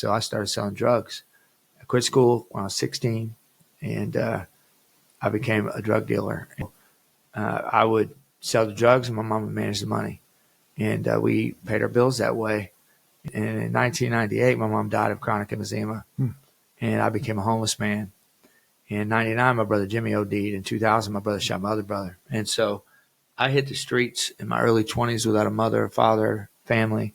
So I started selling drugs. I quit school when I was 16, and I became a drug dealer. I would sell the drugs, and my mom would manage the money. And we paid our bills that way. And in 1998, my mom died of chronic emphysema, and I became a homeless man. In 99, my brother Jimmy OD'd. In 2000, my brother shot my other brother. And so I hit the streets in my early 20s without a mother, father, family.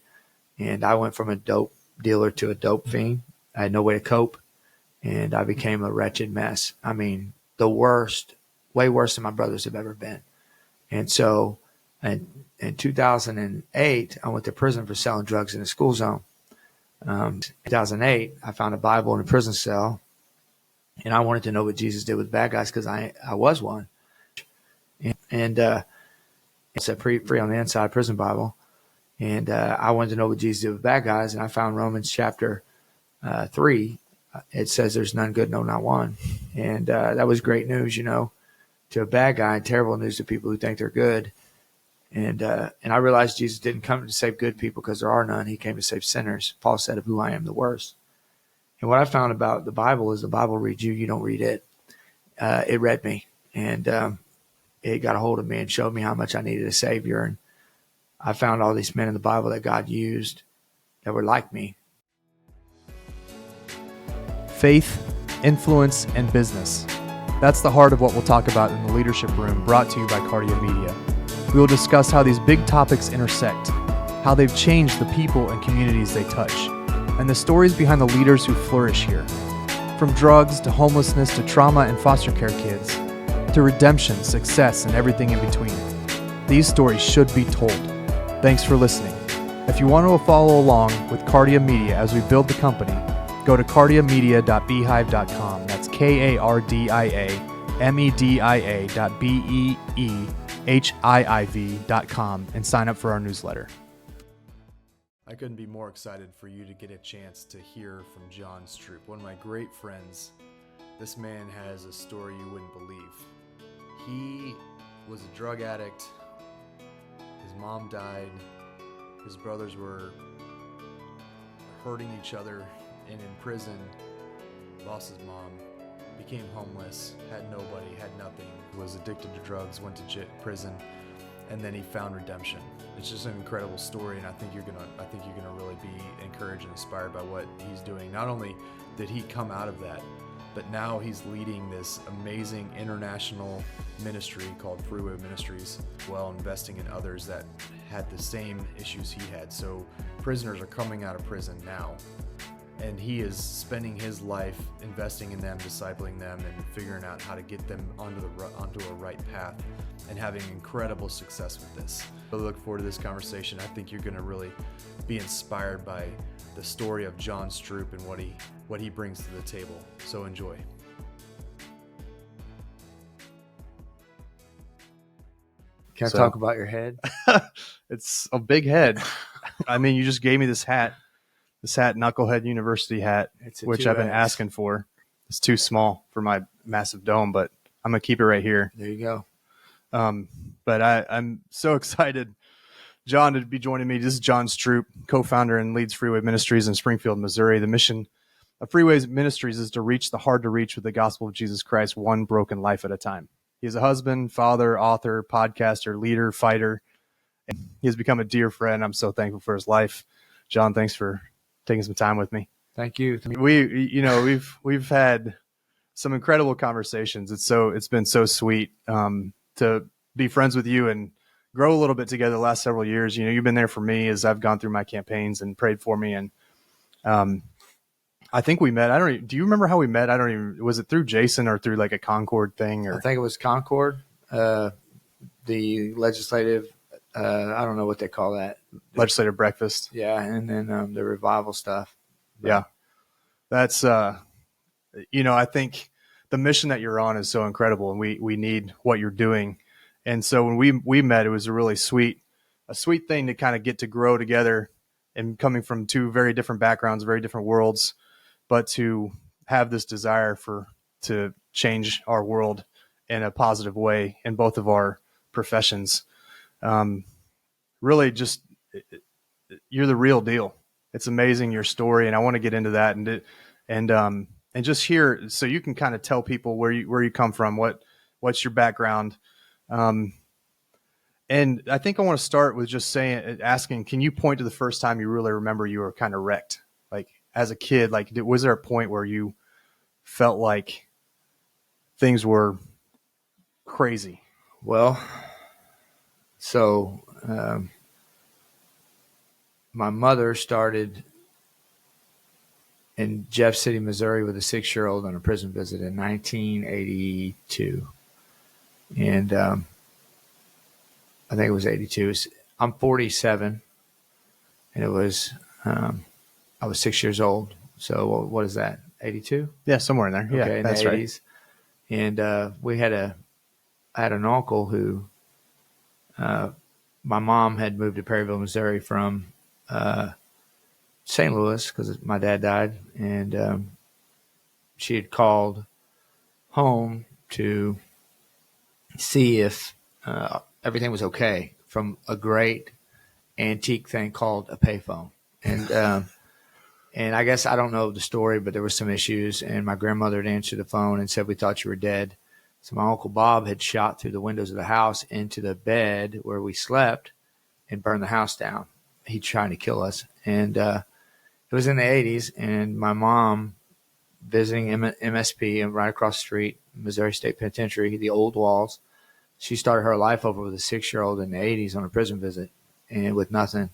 And I went from a dope dealer to a dope fiend. I had no way to cope, and I became a wretched mess. I mean, the worst, way worse than my brothers have ever been. And so in 2008, I went to prison for selling drugs in a school zone. 2008, I found a Bible in a prison cell, and I wanted to know what Jesus did with bad guys because I was one. And it's a free on the inside prison Bible. And I wanted to know what Jesus did with bad guys, and I found Romans chapter 3. It says there's none good, no, not one. And that was great news, to a bad guy, and terrible news to people who think they're good. And I realized Jesus didn't come to save good people because there are none. He came to save sinners. Paul said, of who I am the worst. And what I found about the Bible is the Bible reads you, you don't read it. It read me, and it got a hold of me and showed me how much I needed a Savior. And I found all these men in the Bible that God used that were like me. Faith, influence, and business. That's the heart of what we'll talk about in the Leadership Room, brought to you by Cardia Media. We will discuss how these big topics intersect, how they've changed the people and communities they touch, and the stories behind the leaders who flourish here. From drugs to homelessness to trauma and foster care kids, to redemption, success, and everything in between. These stories should be told. Thanks for listening. If you want to follow along with Cardia Media as we build the company, go to cardiamedia.beehive.com. That's KARDIAMEDIA.BEEHIIV.com and sign up for our newsletter. I couldn't be more excited for you to get a chance to hear from John Stroup, one of my great friends. This man has a story you wouldn't believe. He was a drug addict. His mom died. His brothers were hurting each other and in prison. Lost his mom. Became homeless. Had nobody. Had nothing. Was addicted to drugs. Went to prison. And then he found redemption. It's just an incredible story, and I think you're gonna really be encouraged and inspired by what he's doing. Not only did he come out of that, but now he's leading this amazing international ministry called Freeway Ministries, while investing in others that had the same issues he had. So prisoners are coming out of prison now, and he is spending his life investing in them, discipling them, and figuring out how to get them onto a right path, and having incredible success with this. I look forward to this conversation. I think you're going to really be inspired by the story of John Stroup and what he brings to the table. So enjoy. Can I talk about your head? It's a big head. I mean, you just gave me this hat, Knucklehead University hat, which I've been asking for. It's too small for my massive dome, but I'm going to keep it right here. There you go. But I'm so excited, John, to be joining me. This is John Stroup, co-founder and leads Freeway Ministries in Springfield, Missouri. The mission of Freeway Ministries is to reach the hard to reach with the gospel of Jesus Christ, one broken life at a time. He's a husband, father, author, podcaster, leader, fighter. And he has become a dear friend. I'm so thankful for his life. John, thanks for taking some time with me. Thank you. We've had some incredible conversations. It's been so sweet to be friends with you and grow a little bit together the last several years. You've been there for me as I've gone through my campaigns and prayed for me. And I think we met. Do you remember how we met? Was it through Jason or through like a Concord thing? I think it was Concord, the legislative, I don't know what they call that. Legislative breakfast. Yeah. And then the revival stuff. But, yeah. That's, I think the mission that you're on is so incredible, and we need what you're doing. And so when we met, it was a really sweet thing to kind of get to grow together, and coming from two very different backgrounds, very different worlds, but to have this desire to change our world in a positive way in both of our professions. Really just, you're the real deal. It's amazing, your story, and I want to get into that and just hear, so you can kind of tell people where you come from, what's your background. And I think I want to start with just asking, can you point to the first time you really remember you were kind of wrecked? Like as a kid, like was there a point where you felt like things were crazy? Well, so my mother started in Jeff City, Missouri, with a 6-year-old on a prison visit in 1982, and I think it was 82. I'm 47, and it was I was 6 years old. So what is that? 82? Yeah, somewhere in there. Yeah, okay, in that's the right. 80s. And I had an uncle who my mom had moved to Perryville, Missouri from St. Louis because my dad died, and she had called home to see if everything was okay from a great antique thing called a payphone. And I guess I don't know the story, but there was some issues, and my grandmother had answered the phone and said, "We thought you were dead." So my Uncle Bob had shot through the windows of the house into the bed where we slept and burned the house down. He trying to kill us. And it was in the 80s, and my mom visiting MSP and right across the street, Missouri State Penitentiary, the old walls. She started her life over with a 6-year-old in the 80s on a prison visit and with nothing,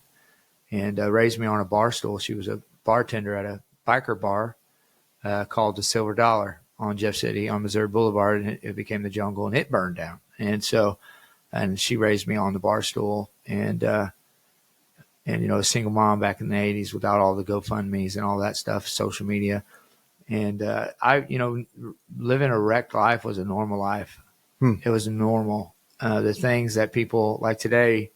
and raised me on a bar stool. She was a bartender at a biker bar called the Silver Dollar on Jeff City on Missouri Boulevard, and it became the Jungle, and it burned down. And she raised me on the bar stool, and a single mom back in the 80s without all the GoFundMe's and all that stuff, social media. And living a wrecked life was a normal life. It was normal. The things that people like today,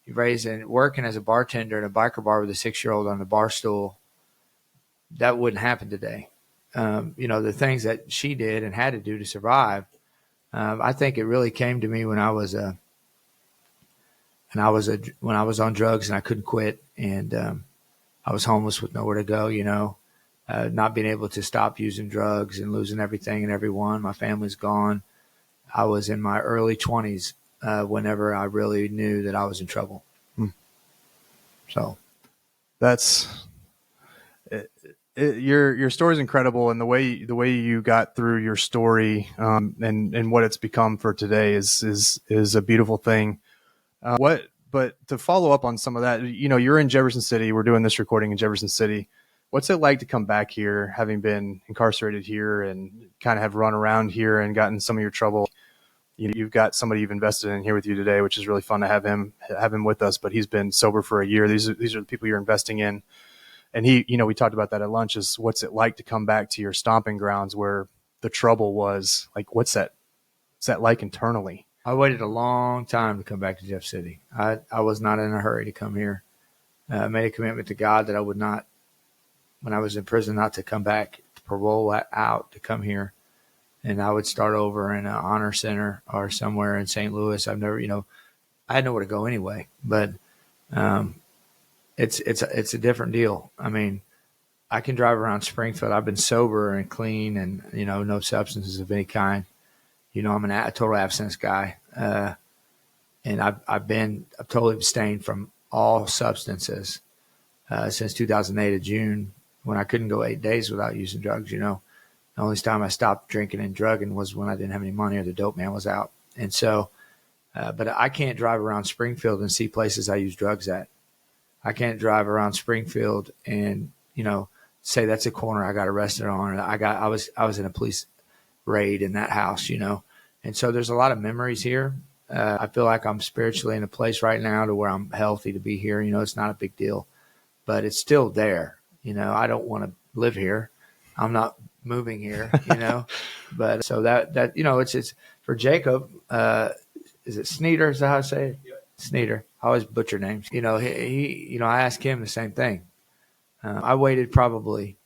working as a bartender in a biker bar with a 6-year-old on the bar stool, that wouldn't happen today. The things that she did and had to do to survive. I think it really came to me when I was on drugs and I couldn't quit, and I was homeless with nowhere to go. Not being able to stop using drugs and losing everything and everyone. My family's gone. I was in my early 20s whenever I really knew that I was in trouble. So that's your story is incredible, and the way you got through your story and what it's become for today is a beautiful thing. But to follow up on some of that, you're in Jefferson City. We're doing this recording in Jefferson City. What's it like to come back here, having been incarcerated here and kind of have run around here and gotten some of your trouble? You've got somebody you've invested in here with you today, which is really fun to have him with us. But he's been sober for a year. These are the people you're investing in. And we talked about that at lunch, is what's it like to come back to your stomping grounds where the trouble was? Like, what's that like internally? I waited a long time to come back to Jeff City. I was not in a hurry to come here. I made a commitment to God that I would not, when I was in prison, not to come back to parole out, to come here. And I would start over in an honor center or somewhere in St. Louis. I've never, I had nowhere to go anyway, but it's a different deal. I mean, I can drive around Springfield. I've been sober and clean and, no substances of any kind. I'm a total abstinence guy. And I've totally abstained from all substances since 2008 of June, when I couldn't go 8 days without using drugs. The only time I stopped drinking and drugging was when I didn't have any money or the dope man was out. And so, but I can't drive around Springfield and see places I use drugs at. I can't drive around Springfield and, say that's a corner I got arrested on. I was in a police raid in that house, And so there's a lot of memories here. I feel like I'm spiritually in a place right now to where I'm healthy to be here. It's not a big deal, but it's still there. I don't want to live here. I'm not moving here, but so that, it's for Jacob, is it Sneeder? Is that how I say it? Yeah. Sneeder. I always butcher names. He I asked him the same thing. I waited probably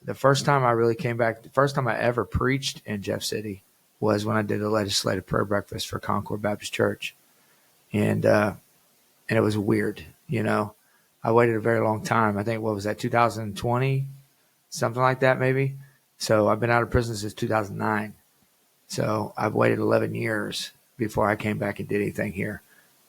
the first time I really came back. The first time I ever preached in Jeff City was when I did a legislative prayer breakfast for Concord Baptist Church. And it was weird, I waited a very long time. I think, what was that, 2020, something like that, maybe. So I've been out of prison since 2009. So I've waited 11 years before I came back and did anything here.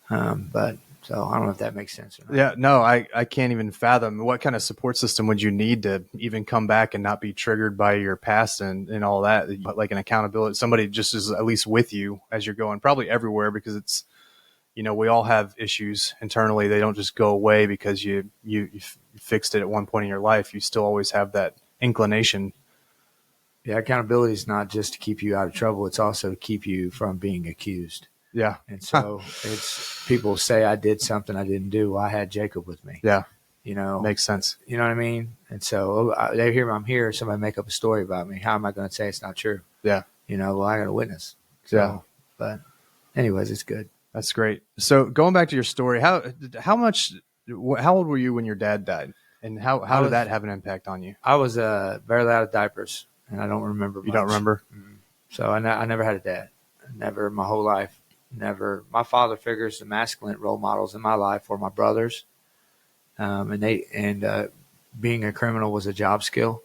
But so I don't know if that makes sense or not. Yeah, no, I can't even fathom what kind of support system would you need to even come back and not be triggered by your past and all that, like an accountability, somebody just is at least with you as you're going probably everywhere, because it's, we all have issues internally. They don't just go away because you fixed it at one point in your life. You still always have that inclination. Yeah, accountability is not just to keep you out of trouble. It's also to keep you from being accused. Yeah. And so it's, people say I did something I didn't do. Well, I had Jacob with me. Yeah. Makes sense. You know what I mean? And so they hear I'm here. Somebody make up a story about me. How am I going to say it's not true? Yeah. Well, I got a witness. So, yeah. But anyways, it's good. That's great. So going back to your story, how old were you when your dad died, and how did that have an impact on you? I was barely out of diapers, and I don't remember much. You don't remember? Mm-hmm. So I never had a dad. Never, my whole life. Never. My father figures, the masculine role models in my life were my brothers, and being a criminal was a job skill,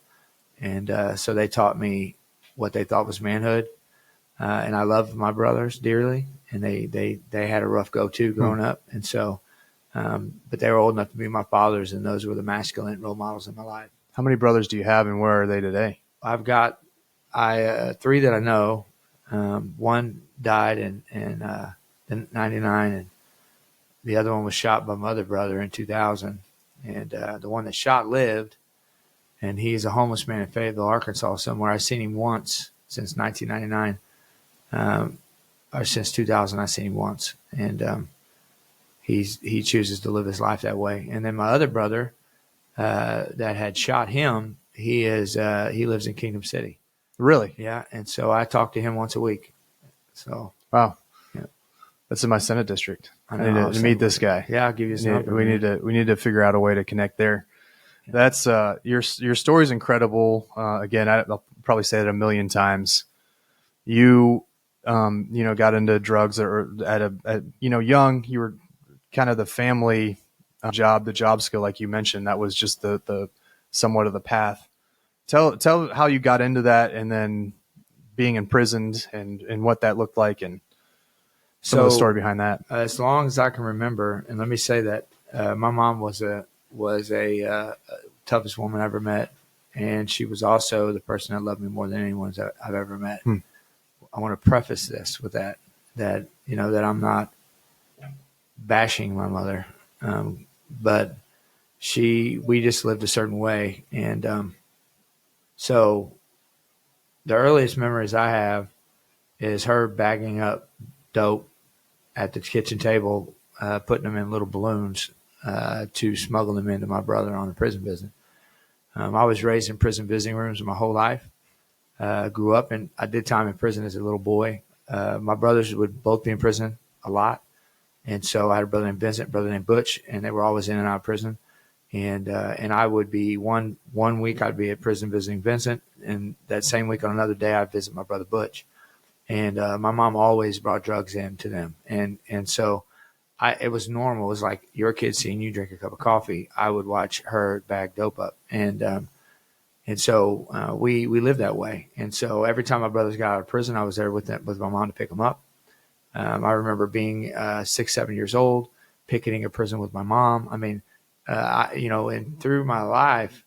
and so they taught me what they thought was manhood, and I loved my brothers dearly, and they had a rough go too growing up, and so, but they were old enough to be my fathers, and those were the masculine role models in my life. How many brothers do you have, and where are they today? I've got three that I know. One died in 99, and the other one was shot by my other brother in 2000. And the one that shot lived, and he's a homeless man in Fayetteville, Arkansas, somewhere. I've seen him once since 1999, or since 2000. I've seen him once, and he chooses to live his life that way. And then my other brother that had shot him, he lives in Kingdom City. Really? Yeah, and so I talk to him once a week. So wow, yeah. That's in my Senate district. I need to meet this guy. Yeah, I'll give you his number. We need to figure out a way to connect there. Yeah. That's your story is incredible. Again, I'll probably say it a million times. You got into drugs or at young. You were kind of the family job, the job skill, like you mentioned. That was just the somewhat of the path. Tell how you got into that, and then being imprisoned and what that looked like, and some of the story behind that. As long as I can remember, and let me say that my mom was a toughest woman I ever met, and she was also the person that loved me more than anyone I've ever met. I want to preface this with that I'm not bashing my mother, but we just lived a certain way, and so the earliest memories I have is her bagging up dope at the kitchen table, putting them in little balloons to smuggle them into my brother on the prison visit. I was raised in prison visiting rooms my whole life. Grew up, and I did time in prison as a little boy. My brothers would both be in prison a lot, and so I had a brother named Vincent, brother named Butch, and they were always in and out of prison. And I would be one week I'd be at prison visiting Vincent, and that same week on another day I'd visit my brother Butch. And my mom always brought drugs in to them, and so it was normal. It was like your kid seeing you drink a cup of coffee. I would watch her bag dope up, and so we lived that way. And so every time my brothers got out of prison, I was there with my mom to pick them up. I remember being 6, 7 years old, picketing a prison with my mom. I mean, and through my life,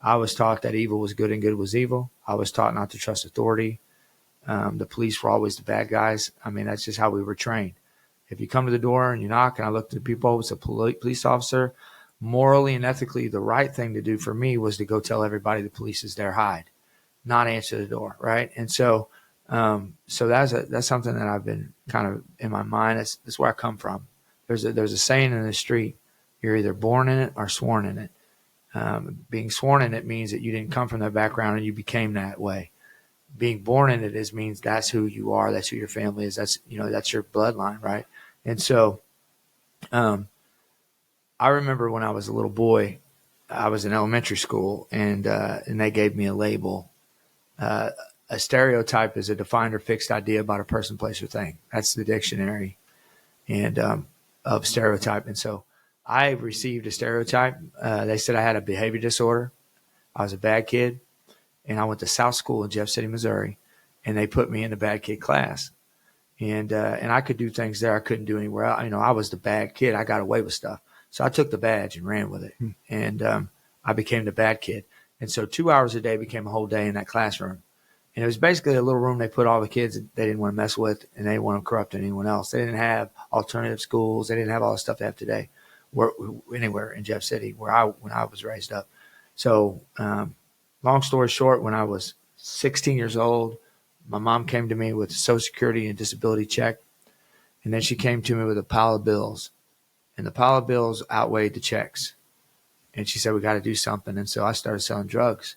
I was taught that evil was good and good was evil. I was taught not to trust authority. The police were always the bad guys. I mean, that's just how we were trained. If you come to the door and you knock, and I look at the people, it's a police officer, morally and ethically, the right thing to do for me was to go tell everybody the police is there, hide, not answer the door, right? And so, that's something that I've been kind of in my mind. That's where I come from. There's a saying in the street: you're either born in it or sworn in it. Being sworn in it means that you didn't come from that background and you became that way. Being born in it means that's who you are. That's who your family is. That's your bloodline, right? And so, I remember when I was a little boy, I was in elementary school, and they gave me a label. A stereotype is a defined or fixed idea about a person, place, or thing. That's the dictionary of stereotype. And so I received a stereotype. They said I had a behavior disorder. I was a bad kid, and I went to South School in Jeff City, Missouri, and they put me in the bad kid class. And I could do things there I couldn't do anywhere else. I was the bad kid. I got away with stuff. So I took the badge and ran with it. And I became the bad kid. And so 2 hours a day became a whole day in that classroom. And it was basically a little room they put all the kids that they didn't want to mess with, and they didn't want to corrupt anyone else. They didn't have alternative schools. They didn't have all the stuff they have today anywhere in Jeff City when I was raised up. So long story short, when I was 16 years old, my mom came to me with a Social Security and disability check, and then she came to me with a pile of bills, and the pile of bills outweighed the checks. And she said, we got to do something. And so I started selling drugs.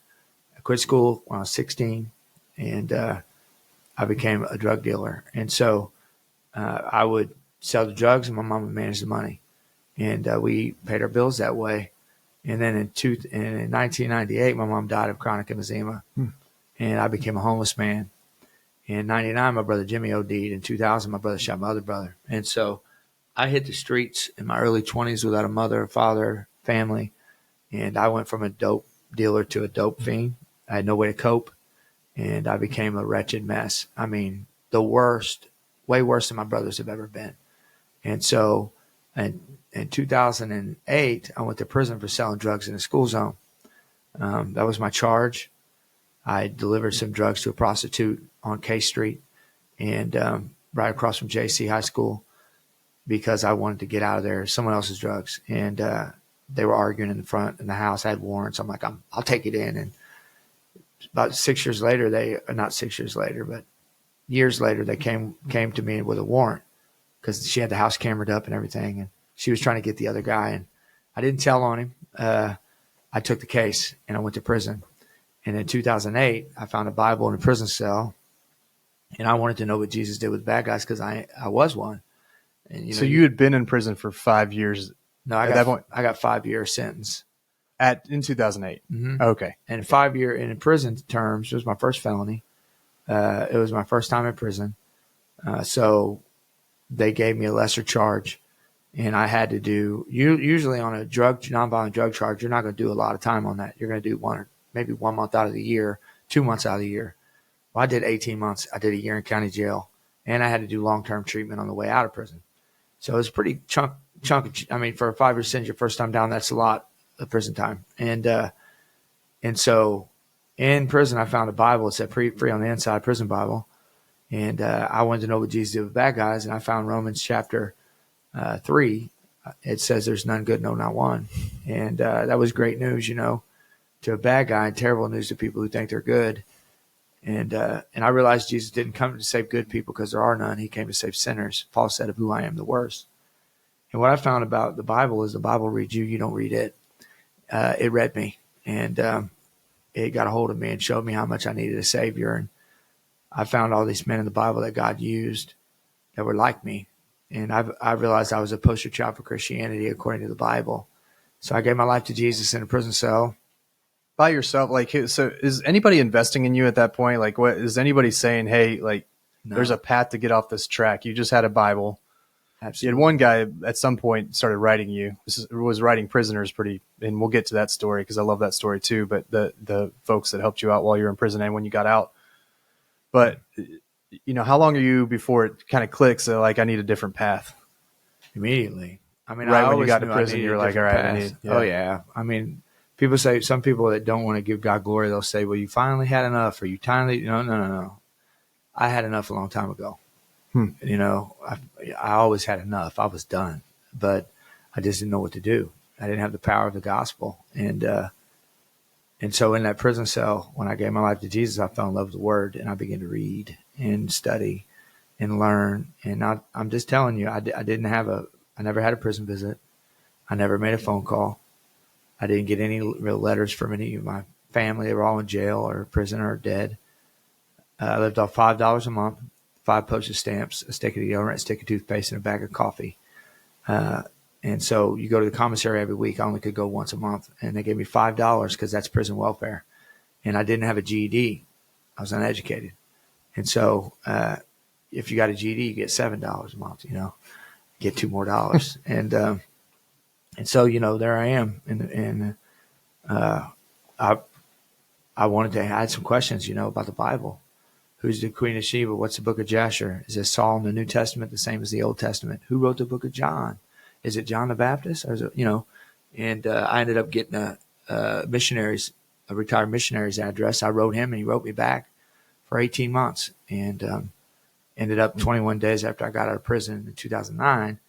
I quit school when I was 16, and I became a drug dealer. And so I would sell the drugs, and my mom would manage the money. And we paid our bills that way. And then in 1998, my mom died of chronic emphysema, and I became a homeless man. In 99, my brother Jimmy OD'd. In 2000, my brother shot my other brother. And so I hit the streets in my early 20s without a mother, father, family. And I went from a dope dealer to a dope fiend. I had no way to cope, and I became a wretched mess. I mean, the worst, way worse than my brothers have ever been. And so in 2008, I went to prison for selling drugs in a school zone. That was my charge. I delivered some drugs to a prostitute on K Street and right across from JC High School because I wanted to get out of there, someone else's drugs. And they were arguing in the front in the house. I had warrants. I'm like, I'll take it in. And about 6 years later, not 6 years later, but years later, they came to me with a warrant because she had the house cameraed up and everything. And she was trying to get the other guy. And I didn't tell on him. I took the case and I went to prison. And in 2008, I found a Bible in a prison cell, and I wanted to know what Jesus did with bad guys because I was one. And, So you had been in prison for 5 years. No, I got 5 year sentence In 2008. Mm-hmm. Okay. And 5 year in prison terms, it was my first felony. It was my first time in prison. So they gave me a lesser charge, and I had to do usually on a nonviolent drug charge, you're not going to do a lot of time on that. You're going to do maybe 1 month out of the year, 2 months out of the year. Well, I did 18 months. I did a year in county jail, and I had to do long-term treatment on the way out of prison. So it was pretty chunk. I mean, for a 5 year sentence, your first time down, that's a lot of prison time. And so in prison, I found a Bible. It said free on the inside, prison Bible. And I wanted to know what Jesus did with bad guys. And I found Romans chapter 3. It says there's none good, no, not one. And that was great news, to a bad guy, and terrible news to people who think they're good. And I realized Jesus didn't come to save good people because there are none. He came to save sinners. Paul said, of who I am the worst. And what I found about the Bible is the Bible reads you, you don't read it. It read me, and it got a hold of me and showed me how much I needed a Savior. And I found all these men in the Bible that God used that were like me. And I realized I was a poster child for Christianity according to the Bible. So I gave my life to Jesus in a prison cell. By yourself? So is anybody investing in you at that point? Like, what is anybody saying? Hey, like, no. There's a path to get off this track. You just had a Bible. Absolutely. You had one guy at some point started writing you. Was writing prisoners and we'll get to that story because I love that story too. But the folks that helped you out while you were in prison and when you got out. But how long are you before it kind of clicks? So like, I need a different path. Immediately. I mean, right when you got to prison, you're like, all right. Oh yeah. I mean, some people that don't want to give God glory, they'll say, well, you finally had enough, or you finally, no. I had enough a long time ago. I always had enough. I was done, but I just didn't know what to do. I didn't have the power of the gospel. And so in that prison cell, when I gave my life to Jesus, I fell in love with the word, and I began to read and study and learn. And I'm just telling you, I never had a prison visit. I never made a phone call. I didn't get any real letters from any of my family. They were all in jail or prison or dead. I lived off $5 a month, 5 postage stamps, a stick of deodorant, a stick of toothpaste, and a bag of coffee. And so you go to the commissary every week. I only could go once a month. And they gave me $5 because that's prison welfare. And I didn't have a GED. I was uneducated. And so if you got a GED, you get $7 a month, get $2 more. And so, there I am. And I, I I had some questions, about the Bible. Who's the Queen of Sheba? What's the book of Jasher? Is this Saul in the New Testament the same as the Old Testament? Who wrote the book of John? Is it John the Baptist? Or is it, and I ended up getting a retired missionary's address. I wrote him and he wrote me back for 18 months. And ended up 21 days after I got out of prison in 2009,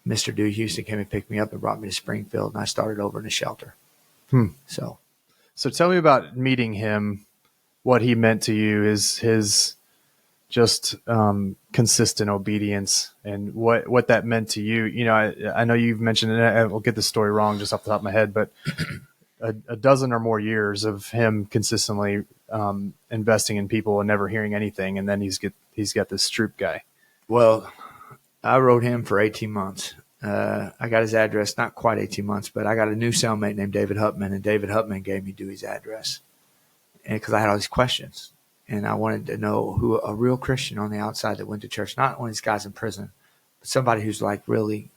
Mr. Dewey Houston came and picked me up and brought me to Springfield, and I started over in the shelter. So tell me about meeting him, what he meant to you, his just consistent obedience, and what that meant to you. I know you've mentioned, and I will get the story wrong just off the top of my head, but a dozen or more years of him consistently investing in people and never hearing anything, and then he's got this Stroup guy. Well, I wrote him for 18 months. I got his address, not quite 18 months, but I got a new cellmate named David Hupman, and David Hupman gave me Dewey's address. And because I had all these questions, and I wanted to know who a real Christian on the outside that went to church, not one of these guys in prison, but somebody who's like really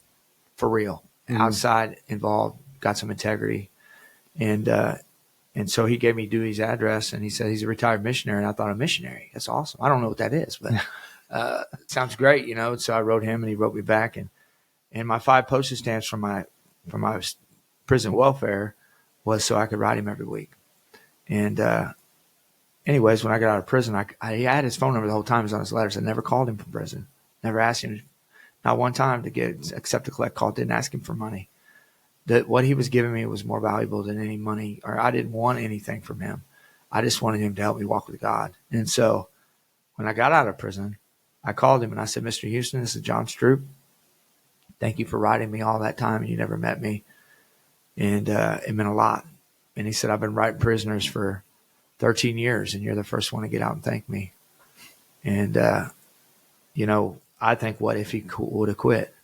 for real, outside involved, got some integrity. And so he gave me Dewey's address, and he said he's a retired missionary. And I thought, a missionary? That's awesome. I don't know what that is, but it sounds great, So I wrote him, and he wrote me back. And my 5 postage stamps from my prison welfare was so I could write him every week. And anyways, when I got out of prison, I had his phone number the whole time. He was on his letters. I never called him from prison. Never asked him, not one time, to accept a collect call. Didn't ask him for money. That what he was giving me was more valuable than any money, or I didn't want anything from him. I just wanted him to help me walk with God. And so when I got out of prison, I called him and I said, Mr. Houston, this is John Stroup. Thank you for writing me all that time, and you never met me. And it meant a lot. And he said, I've been writing prisoners for 13 years, and you're the first one to get out and thank me. And, I think, what if he would have quit?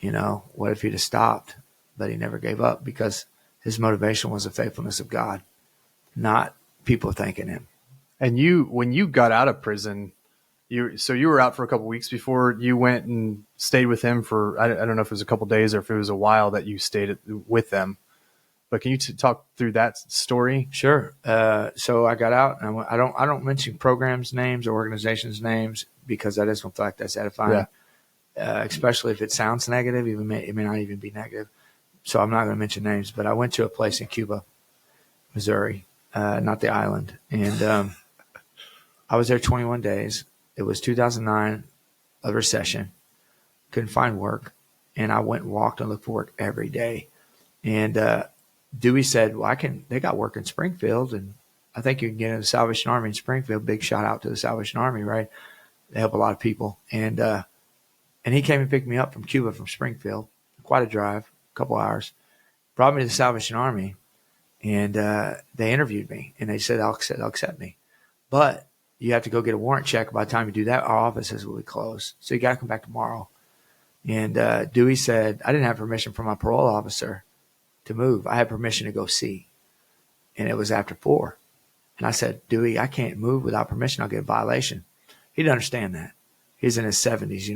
What if he'd have stopped? But he never gave up, because his motivation was the faithfulness of God, not people thanking him. And when you got out of prison, you were out for a couple of weeks before you went and stayed with him for, I don't know if it was a couple of days or if it was a while that you stayed with them. But can you talk through that story? Sure. So I got out, and I don't mention programs names or organizations names, because I just don't feel like that's edifying. Yeah. Especially if it sounds negative, it may not even be negative. So I'm not going to mention names. But I went to a place in Cuba, Missouri, not the island, and I was there 21 days. It was 2009, a recession. Couldn't find work, and I went and walked and looked for work every day. And Dewey said, well, they got work in Springfield, and I think you can get in the Salvation Army in Springfield. Big shout out to the Salvation Army, right? They help a lot of people. And he came and picked me up from Cuba, from Springfield, quite a drive, a couple hours, brought me to the Salvation Army, and they interviewed me, and they said, they'll accept me. But you have to go get a warrant check. By the time you do that, our offices will be closed. So you got to come back tomorrow. And Dewey said, I didn't have permission from my parole officer to move. I had permission to go see. And it was after 4. And I said, Dewey, I can't move without permission. I'll get a violation. He didn't understand that. He's in his 70s,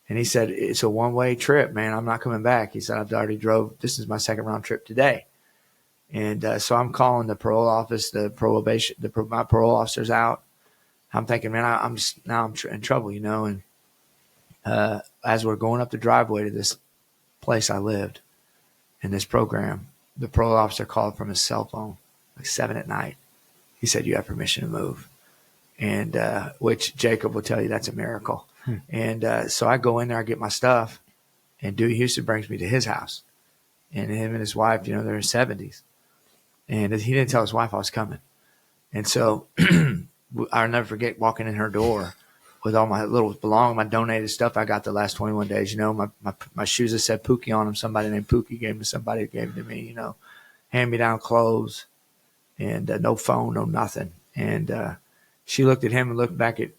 And he said, it's a one-way trip, man. I'm not coming back. He said, I've already drove. This is my second round trip today. And so I'm calling the parole office, my parole officer's out. I'm thinking, man, I'm in trouble, And as we're going up the driveway to this place I lived in this program, the parole officer called from his cell phone, like 7 p.m. He said, you have permission to move. And which Jacob will tell you, that's a miracle. And so I go in there, I get my stuff, and Dewey Houston brings me to his house. And him and his wife, they're in their 70s. And he didn't tell his wife I was coming. And so I'll never forget walking in her door with all my little belongings, my donated stuff I got the last 21 days. My shoes that said Pookie on them. Somebody named Pookie gave to somebody who gave them to me, hand-me-down clothes, and no phone, no nothing. And she looked at him and looked back at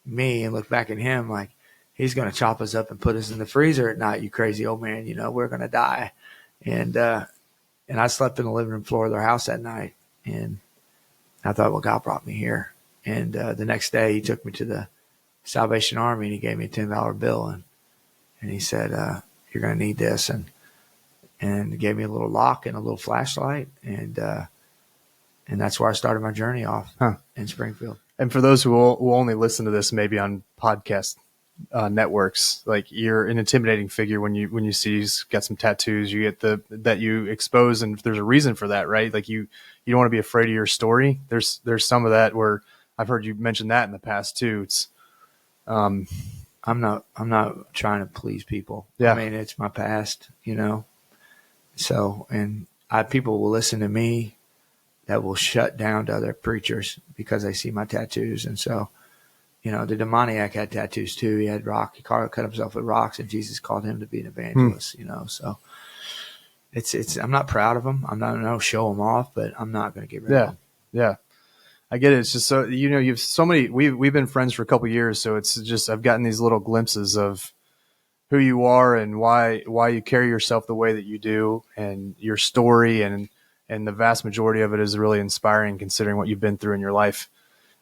me and looked back at him like, he's going to chop us up and put us in the freezer at night, you crazy old man. We're going to die. And I slept in the living room floor of their house that night. And I thought, well, God brought me here. And the next day he took me to the Salvation Army, and he gave me a $10 bill. And he said, you're going to need this. And and gave me a little lock and a little flashlight. And that's where I started my journey off in Springfield. And for those who will only listen to this maybe on podcast networks, like, you're an intimidating figure when you see he's got some tattoos, you get that you expose, and there's a reason for that, right? Like, you don't want to be afraid of your story. There's some of that where I've heard you mention that in the past too. It's I'm not trying to please people. Yeah. I mean, it's my past, So, and people will listen to me that will shut down to other preachers because they see my tattoos. And so, the demoniac had tattoos too. He had he cut himself with rocks, and Jesus called him to be an evangelist, So it's I'm not proud of him. I'm not going to show him off, but I'm not going to get rid of him. Yeah. I get it. It's just so, you've so many, we've been friends for a couple of years. So it's just, I've gotten these little glimpses of who you are and why you carry yourself the way that you do, and your story. And the vast majority of it is really inspiring considering what you've been through in your life.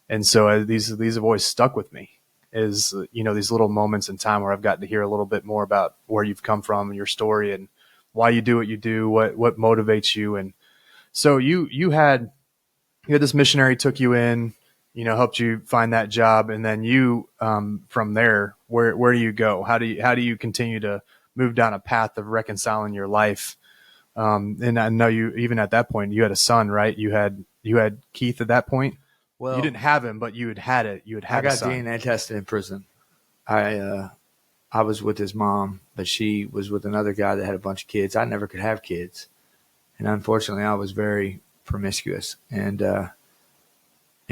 And so these have always stuck with me, is, these little moments in time where I've gotten to hear a little bit more about where you've come from and your story and why you do what you do, what motivates you. And so you had this missionary took you in, helped you find that job. And then you, from there, where do you go? How do you continue to move down a path of reconciling your life? And I know you, even at that point, you had a son, right? You had Keith at that point. Well, you didn't have him, but you had it. I got DNA tested in prison. I was with his mom, but she was with another guy that had a bunch of kids. I never could have kids. And unfortunately, I was very promiscuous, and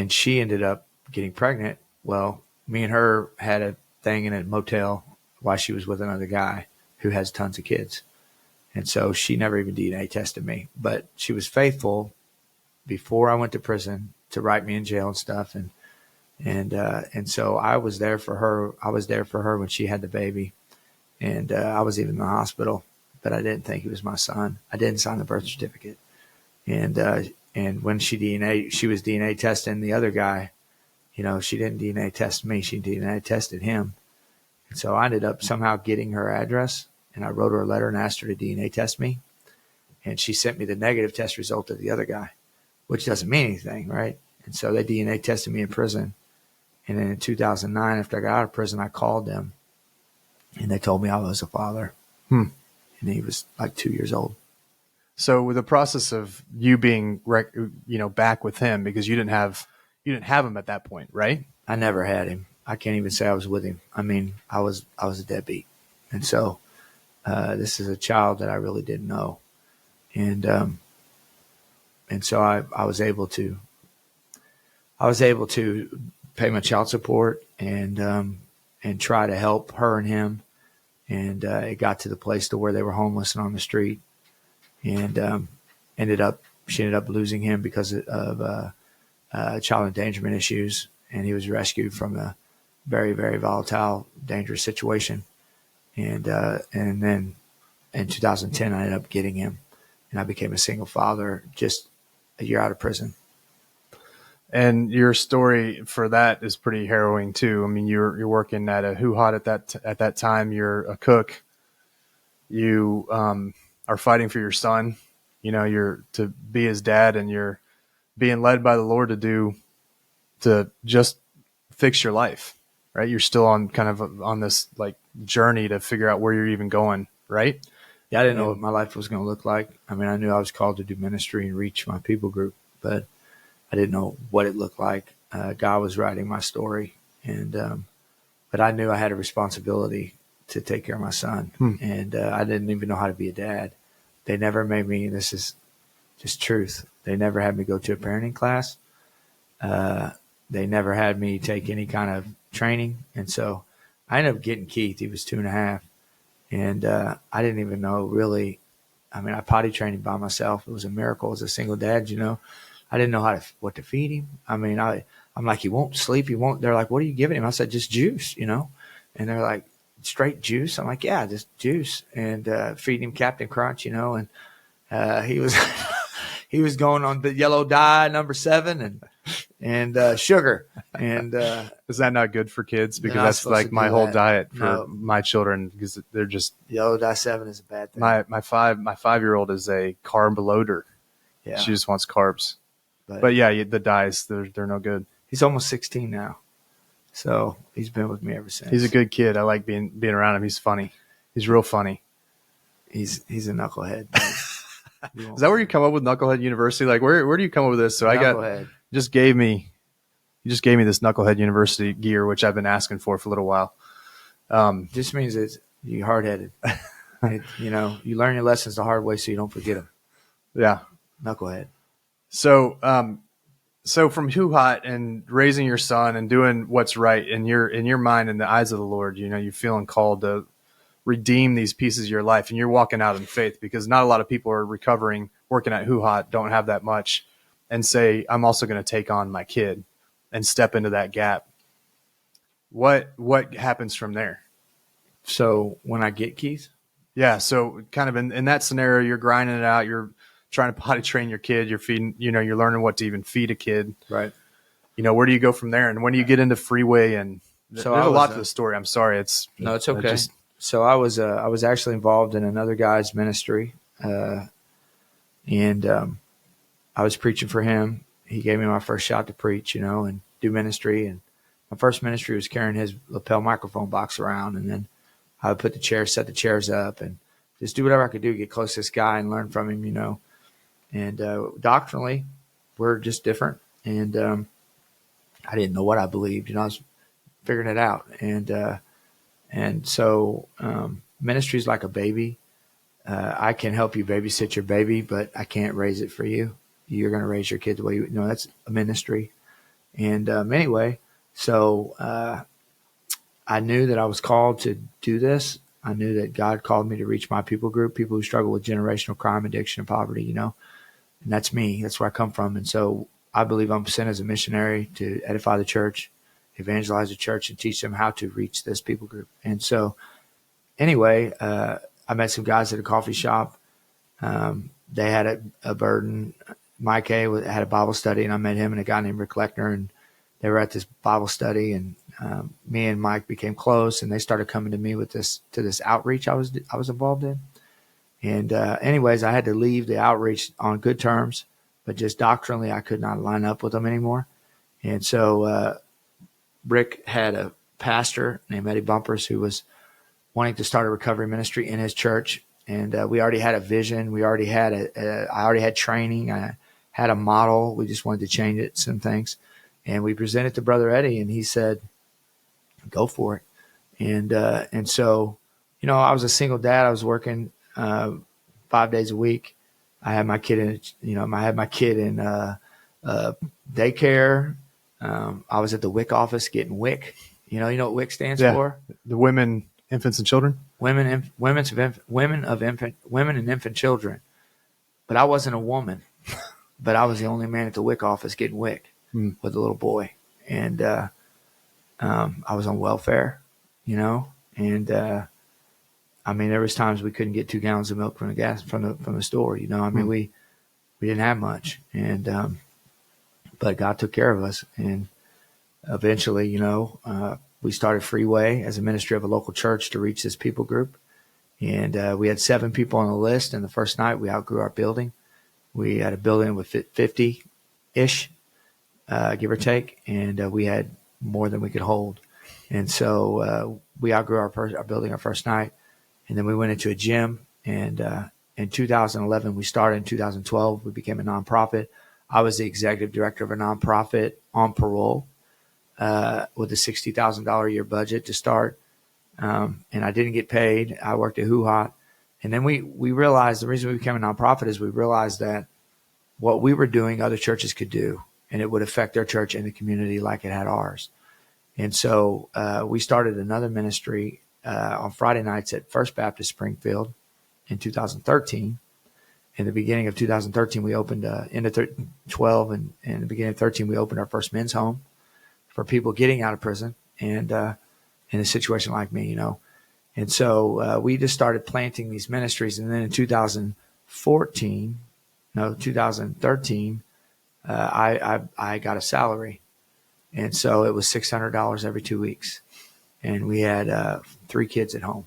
she ended up getting pregnant. Well, me and her had a thing in a motel while she was with another guy who has tons of kids. And so she never even DNA tested me, but she was faithful before I went to prison to write me in jail and stuff. And so I was there for her. I was there for her when she had the baby, and I was even in the hospital, but I didn't think he was my son. I didn't sign the birth certificate. And when she was DNA testing the other guy, she didn't DNA test me. She DNA tested him. And so I ended up somehow getting her address, and I wrote her a letter and asked her to DNA test me. And she sent me the negative test result of the other guy, which doesn't mean anything, right? And so they DNA tested me in prison. And then in 2009, after I got out of prison, I called them, and they told me I was a father. And he was like 2 years old. So with the process of you being, back with him, because you didn't have him at that point, right? I never had him. I can't even say I was with him. I mean, I was a deadbeat. And so this is a child that I really didn't know. And so I was able to pay my child support and try to help her and him. And it got to the place to where they were homeless and on the street. And she ended up losing him because of child endangerment issues. And he was rescued from a very, very volatile, dangerous situation. And then in 2010, I ended up getting him, and I became a single father just a year out of prison. And your story for that is pretty harrowing too. I mean, you're working at a Hoo Hot at that time. You're a cook. You are fighting for your son. You're to be his dad, and you're being led by the Lord to just fix your life, right? You're still on this like journey to figure out where you're even going, right? Yeah, I didn't know what my life was going to look like. I mean, I knew I was called to do ministry and reach my people group, but I didn't know what it looked like. God was writing my story, but I knew I had a responsibility to take care of my son, and I didn't even know how to be a dad. They never made me. This is just truth. They never had me go to a parenting class. They never had me take any kind of training, and so I ended up getting Keith. He was 2.5, and I didn't even know really. I mean, I potty trained him by myself. It was a miracle as a single dad, I didn't know what to feed him. I mean, I'm like, he won't sleep. He won't. They're like, what are you giving him? I said, just juice, and they're like, straight juice. I'm like, yeah, just juice, and feeding him Captain Crunch, and he was he was going on the yellow dye number 7, and sugar. And is that not good for kids? Because not that's supposed to like my do whole that. diet for No. my children, because they're just The ODI-7 is a bad thing. my 5-year-old is a carb loader. Yeah. She just wants carbs. But yeah, the dyes, they're no good. He's almost 16 now, so he's been with me ever since. He's a good kid. I like being around him. He's funny. He's real funny. He's a knucklehead. Is that where you come up with Knucklehead University? Like, where do you come up with this? So Knucklehead. you just gave me this Knucklehead University gear, which I've been asking for a little while. Just means you're hard-headed. You learn your lessons the hard way so you don't forget them. Yeah. Knucklehead. So, so from Hoo-Hot and raising your son and doing what's right in your mind in the eyes of the Lord, you're feeling called to redeem these pieces of your life, and you're walking out in faith, because not a lot of people are recovering, working at Hoo-Hot, don't have that much, and say, I'm also going to take on my kid and step into that gap. What happens from there? So when I get keys? Yeah. So kind of in that scenario, you're grinding it out. You're trying to potty train your kid. You're feeding, you're learning what to even feed a kid. Right. Where do you go from there? And when do you get into freeway? And So there's a lot to the story. I'm sorry. It's okay. So I was actually involved in another guy's ministry, and I was preaching for him. He gave me my first shot to preach, and do ministry. And my first ministry was carrying his lapel microphone box around, and then I would set the chairs up, and just do whatever I could do to get close to this guy and learn from him, And doctrinally, we're just different, and I didn't know what I believed. I was figuring it out, and so ministry is like a baby. I can help you babysit your baby, but I can't raise it for you. You're going to raise your kid the way that's a ministry. And anyway, so I knew that I was called to do this. I knew that God called me to reach my people group, people who struggle with generational crime, addiction, and poverty, and that's me. That's where I come from. And so I believe I'm sent as a missionary to edify the church, evangelize the church, and teach them how to reach this people group. And so anyway, I met some guys at a coffee shop. They had a burden. Mike A. had a Bible study, and I met him and a guy named Rick Lechner, and they were at this Bible study, and me and Mike became close, and they started coming to me with this outreach I was involved in. And anyways, I had to leave the outreach on good terms, but just doctrinally, I could not line up with them anymore. And so Rick had a pastor named Eddie Bumpers who was wanting to start a recovery ministry in his church. And we already had a vision. We already had I already had training. I had a model. We just wanted to change it, some things. And we presented to Brother Eddie, and he said, go for it. And so, I was a single dad. I was working 5 days a week. I had my kid in daycare. I was at the WIC office getting WIC. You know what WIC stands for? The Women, Infants, and Children. Women and infant children. But I wasn't a woman. But I was the only man at the WIC office getting WIC with a little boy, and I was on welfare, and there was times we couldn't get 2 gallons of milk from the store, we didn't have much, and but God took care of us, and eventually, we started Freeway as a ministry of a local church to reach this people group, and we had 7 people on the list, and the first night we outgrew our building. We had a building with 50-ish, give or take, and we had more than we could hold. And so we outgrew our building our first night, and then we went into a gym. And in 2011, we started. In 2012, we became a nonprofit. I was the executive director of a nonprofit on parole with a $60,000 a year budget to start, and I didn't get paid. I worked at Hoo-Hot. And then we realized the reason we became a nonprofit is we realized that what we were doing, other churches could do, and it would affect their church and the community like it had ours. And so we started another ministry on Friday nights at First Baptist Springfield in 2013. In the beginning of 2013, we opened end of 12, and in the beginning of 13, we opened our first men's home for people getting out of prison and in a situation like me, And so we just started planting these ministries. And then in 2013, I got a salary. And so it was $600 every 2 weeks. And we had 3 kids at home.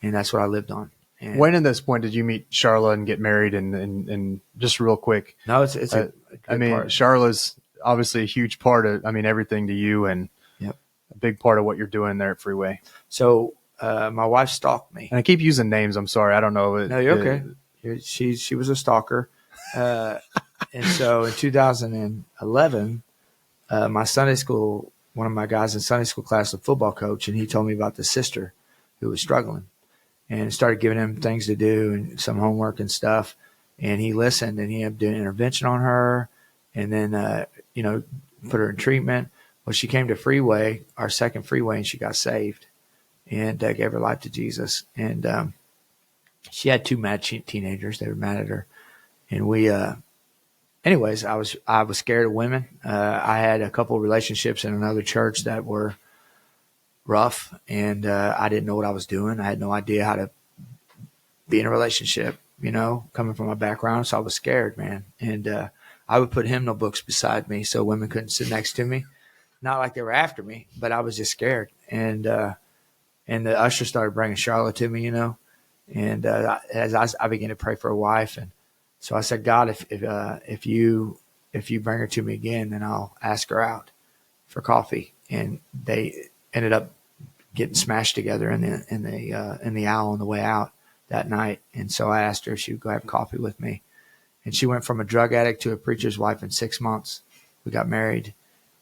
And that's what I lived on. And when in this point did you meet Charla and get married? And just real quick, no, it's a I mean, part. Charla's obviously a huge part of, I mean, everything to you and Yep. a big part of what you're doing there at Freeway. So my wife stalked me. And I keep using names. I'm sorry. I don't know. No, you're okay. She was a stalker. And so in 2011, my Sunday school, one of my guys in Sunday school class, a football coach, and he told me about the sister who was struggling and started giving him things to do and some homework and stuff. And he listened and he ended up doing intervention on her and then, put her in treatment. Well, she came to Freeway, our second Freeway, and she got saved and gave her life to Jesus. And she had 2 mad teenagers. They were mad at her. And anyways, I was scared of women. I had a couple of relationships in another church that were rough, and I didn't know what I was doing. I had no idea how to be in a relationship, coming from my background. So I was scared, man. And I would put hymnal books beside me so women couldn't sit next to me. Not like they were after me, but I was just scared. And the usher started bringing Charlotte to me, And as I began to pray for a wife, and so I said, God, if you bring her to me again, then I'll ask her out for coffee. And they ended up getting smashed together in the aisle on the way out that night. And so I asked her if she would go have coffee with me. And she went from a drug addict to a preacher's wife in 6 months. We got married,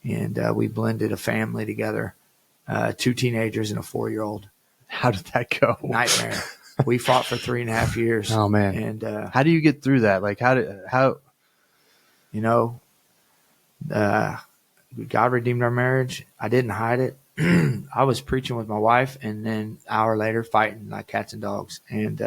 and we blended a family together, 2 teenagers and a 4-year-old. How did that go? Nightmare. We fought for 3.5 years. Oh man! And how do you get through that? Like God redeemed our marriage. I didn't hide it. I was preaching with my wife, and then an hour later fighting like cats and dogs. And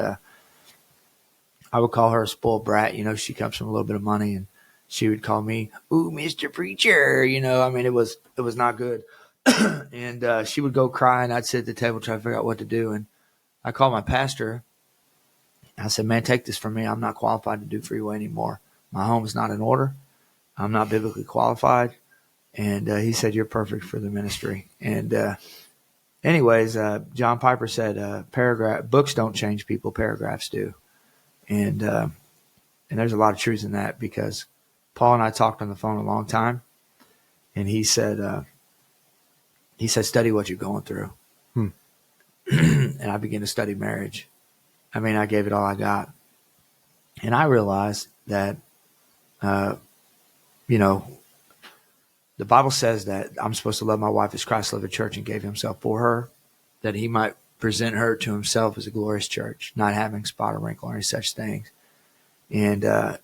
I would call her a spoiled brat. She comes from a little bit of money, and she would call me, "Ooh, Mr. Preacher." I mean, it was not good. And she would go cry, and I'd sit at the table trying to figure out what to do. And I called my pastor. I said, "Man, take this from me. I'm not qualified to do Freeway anymore. My home is not in order. I'm not biblically qualified." And he said, "You're perfect for the ministry." And anyways, John Piper said, books don't change people, paragraphs do. And there's a lot of truth in that, because Paul and I talked on the phone a long time, and he said, study what you're going through. And I began to study marriage. I mean, I gave it all I got. And I realized that, the Bible says that I'm supposed to love my wife as Christ loved the church and gave himself for her, that he might present her to himself as a glorious church, not having spot or wrinkle or any such things. And I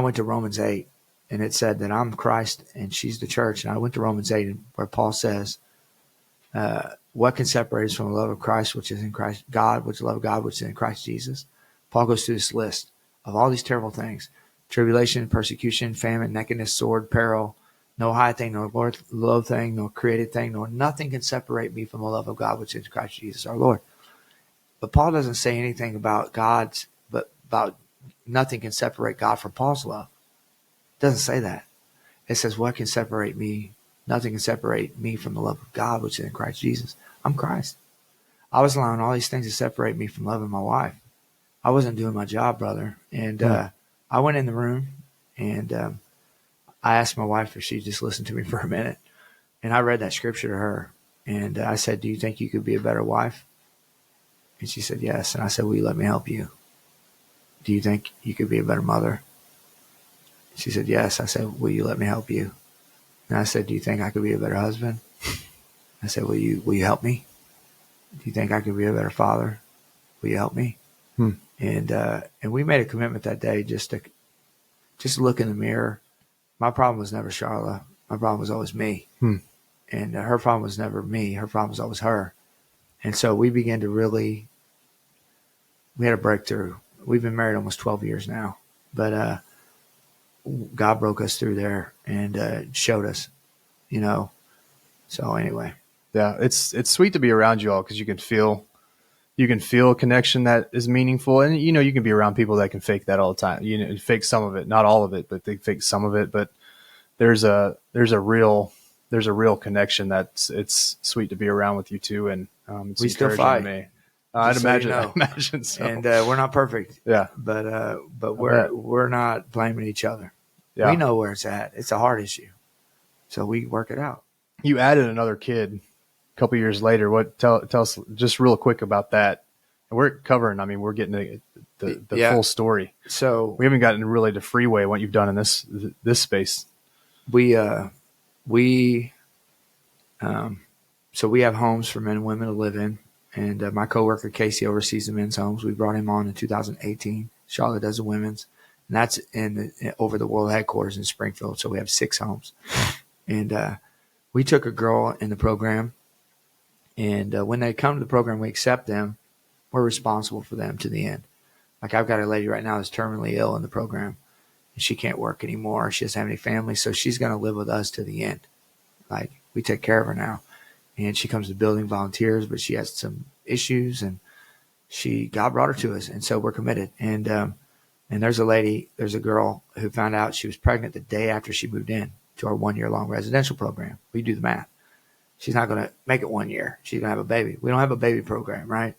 went to Romans 8, and it said that I'm Christ and she's the church. And I went to Romans 8, where Paul says, what can separate us from the love of Christ, which is in Christ, God, which is the love of God, which is in Christ Jesus? Paul goes through this list of all these terrible things: tribulation, persecution, famine, nakedness, sword, peril, no high thing, nor low thing, nor created thing, nor nothing can separate me from the love of God, which is in Christ Jesus our Lord. But Paul doesn't say anything about about nothing can separate God from Paul's love. It doesn't say that. It says, what can separate me? Nothing can separate me from the love of God, which is in Christ Jesus. I'm Christ. I was allowing all these things to separate me from loving my wife. I wasn't doing my job, brother. And I went in the room, and I asked my wife if she'd just listen to me for a minute. And I read that scripture to her. And I said, do you think you could be a better wife? And she said, yes. And I said, will you let me help you? Do you think you could be a better mother? She said, yes. I said, will you let me help you? And I said, do you think I could be a better husband? I said, will you help me? Do you think I could be a better father? Will you help me? And we made a commitment that day just to look in the mirror. My problem was never Charla. My problem was always me. And her problem was never me. Her problem was always her. And so we began to we had a breakthrough. We've been married almost 12 years now. But God broke us through there and showed us, So anyway. Yeah, it's sweet to be around you all, because you can feel you can feel a connection that is meaningful. And, you know, you can be around people that can fake that all the time, you know, fake some of it, not all of it, but they fake some of it. But there's a real connection it's sweet to be around with you too. And, it's We still encouraging fight. to me. I'd So imagine, you know. I imagine so. And we're not perfect. Yeah. But we're not blaming each other. Yeah. We know where it's at. It's a hard issue. So we work it out. You added another kid a couple years later. Tell us just real quick about that. And we're covering, I mean, we're getting the full story. So we haven't gotten really to freeway what you've done in this space. So we have homes for men and women to live in. And my coworker, Casey, oversees the men's homes. We brought him on in 2018. Charlotte does the women's. And that's over the world headquarters in Springfield. So we have 6 homes. And we took a girl in the program. And when they come to the program, we accept them. We're responsible for them to the end. Like I've got a lady right now that's terminally ill in the program. And she can't work anymore. She doesn't have any family. So she's going to live with us to the end. Like we take care of her now. And she comes to the building, volunteers, but she has some issues, and God brought her to us, and so we're committed. And there's a girl who found out she was pregnant the day after she moved in to our 1-year-long residential program. We do the math. She's not going to make it 1 year. She's going to have a baby. We don't have a baby program, right?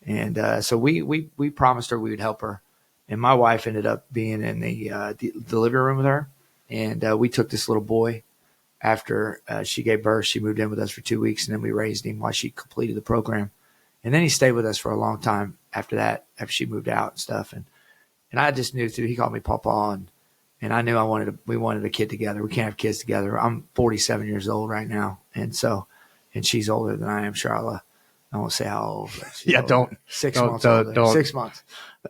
And so we promised her we would help her. And my wife ended up being in the living room with her, and we took this little boy. After she gave birth, she moved in with us for 2 weeks, and then we raised him while she completed the program. And then he stayed with us for a long time after that, after she moved out and stuff. And I just knew too, he called me Papa, and I knew we wanted a kid together. We can't have kids together. I'm 47 years old right now. And she's older than I am, Charlotte. I won't say how old. Yeah, older. don't. 6 don't, months older. Don't. 6 months.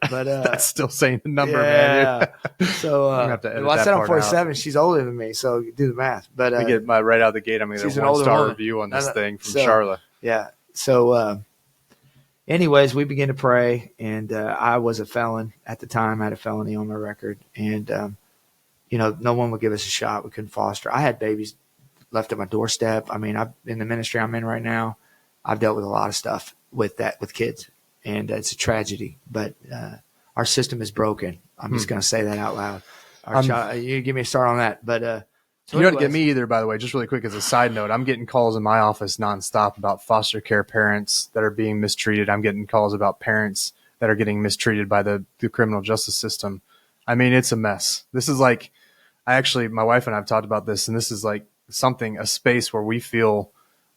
But that's still saying the number, yeah. man. So I said I'm 47. Out. She's older than me, so do the math. But we get right out of the gate. I'm going to get a 1-star review on this thing from Charlotte. Yeah. So, anyways, we began to pray, and I was a felon at the time. I had a felony on my record, and no one would give us a shot. We couldn't foster. I had babies left at my doorstep. I mean, in the ministry I'm in right now, I've dealt with a lot of stuff with kids, and it's a tragedy. But our system is broken. I'm just going to say that out loud. You give me a start on that. But you don't get me either, by the way. Just really quick as a side note, I'm getting calls in my office nonstop about foster care parents that are being mistreated. I'm getting calls about parents that are getting mistreated by the criminal justice system. I mean, it's a mess. This is like, my wife and I have talked about this, and this is like a space where we feel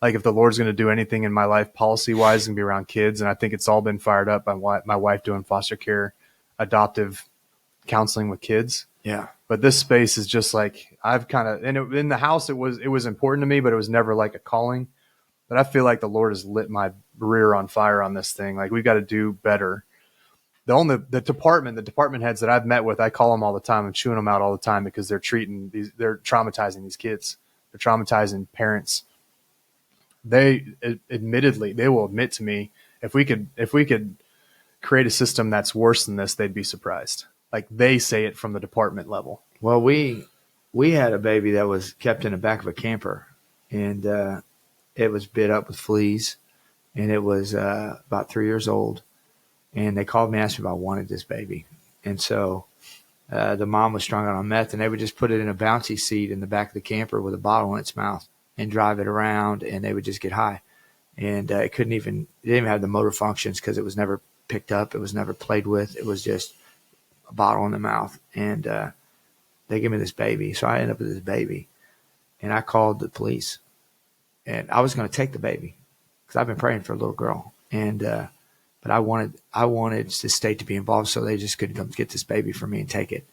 like if the Lord's going to do anything in my life policy-wise, it's going to be around kids. And I think it's all been fired up by my wife doing foster care, adoptive counseling with kids. Yeah. But this space is just like, in the house, it was important to me, but it was never like a calling. But I feel like the Lord has lit my rear on fire on this thing. Like, we've got to do better. The department heads that I've met with, I call them all the time and chewing them out all the time because they're traumatizing these kids. They're traumatizing parents. They will admit to me, if we could create a system that's worse than this, they'd be surprised. Like, they say it from the department level. Well, we had a baby that was kept in the back of a camper, and it was bit up with fleas, and it was about 3 years old. And they called me and asked me if I wanted this baby. And so the mom was strung out on meth, and they would just put it in a bouncy seat in the back of the camper with a bottle in its mouth and drive it around, and they would just get high. And it didn't even have the motor functions because it was never picked up. It was never played with. It was just a bottle in the mouth. And they gave me this baby. So I ended up with this baby. And I called the police. And I was going to take the baby because I've been praying for a little girl. And but I wanted the state to be involved so they just couldn't come get this baby for me and take it.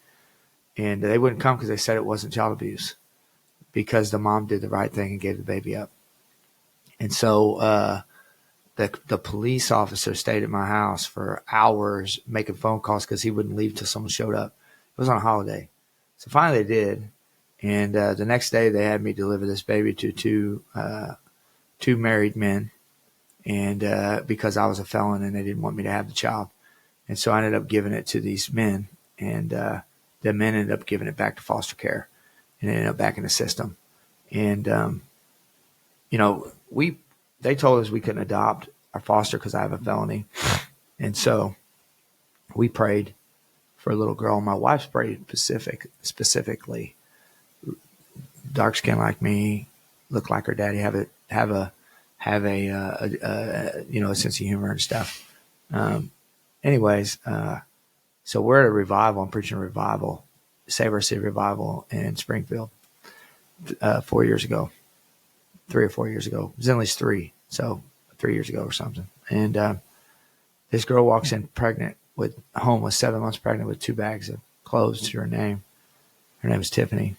And they wouldn't come because they said it wasn't child abuse because the mom did the right thing and gave the baby up. And so the police officer stayed at my house for hours making phone calls because he wouldn't leave till someone showed up. It was on a holiday. So finally they did. And the next day they had me deliver this baby to two married men. And because I was a felon and they didn't want me to have the child. And so I ended up giving it to these men. And the men ended up giving it back to foster care. And it ended up back in the system. And, they told us we couldn't adopt. our foster because I have a felony. And so we prayed for a little girl. My wife's prayed specifically. Dark skin like me, look like her daddy, have a sense of humor and stuff. Anyways, so we're at a revival. I'm preaching a revival, Save Our City revival in Springfield 4 years ago, 3 or 4 years ago. It was at least 3, so 3 years ago or something. And this girl walks in pregnant with homeless, 7 months pregnant with 2 bags of clothes to her name. Her name is Tiffany.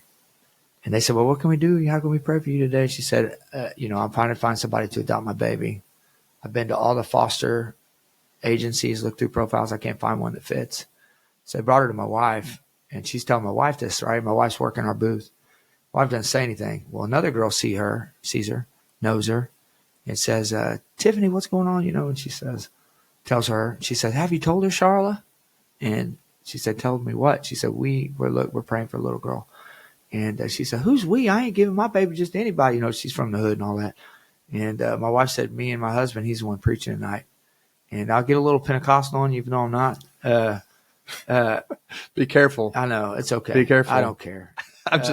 And they said, well, what can we do? How can we pray for you today? She said, I'm trying to find somebody to adopt my baby. I've been to all the foster agencies, looked through profiles. I can't find one that fits. So I brought her to my wife, and she's telling my wife this, right? My wife's working our booth. My wife doesn't say anything. Well, another girl sees her, knows her, and says, Tiffany, what's going on? And she tells her, she said, have you told her, Charla? And she said, told me what? She said, we're praying for a little girl. And she said, who's we? I ain't giving my baby just to anybody. She's from the hood and all that. And my wife said, me and my husband, he's the one preaching tonight. And I'll get a little Pentecostal on you, even though I'm not. Be careful. I know. It's okay. Be careful. I don't care. I don't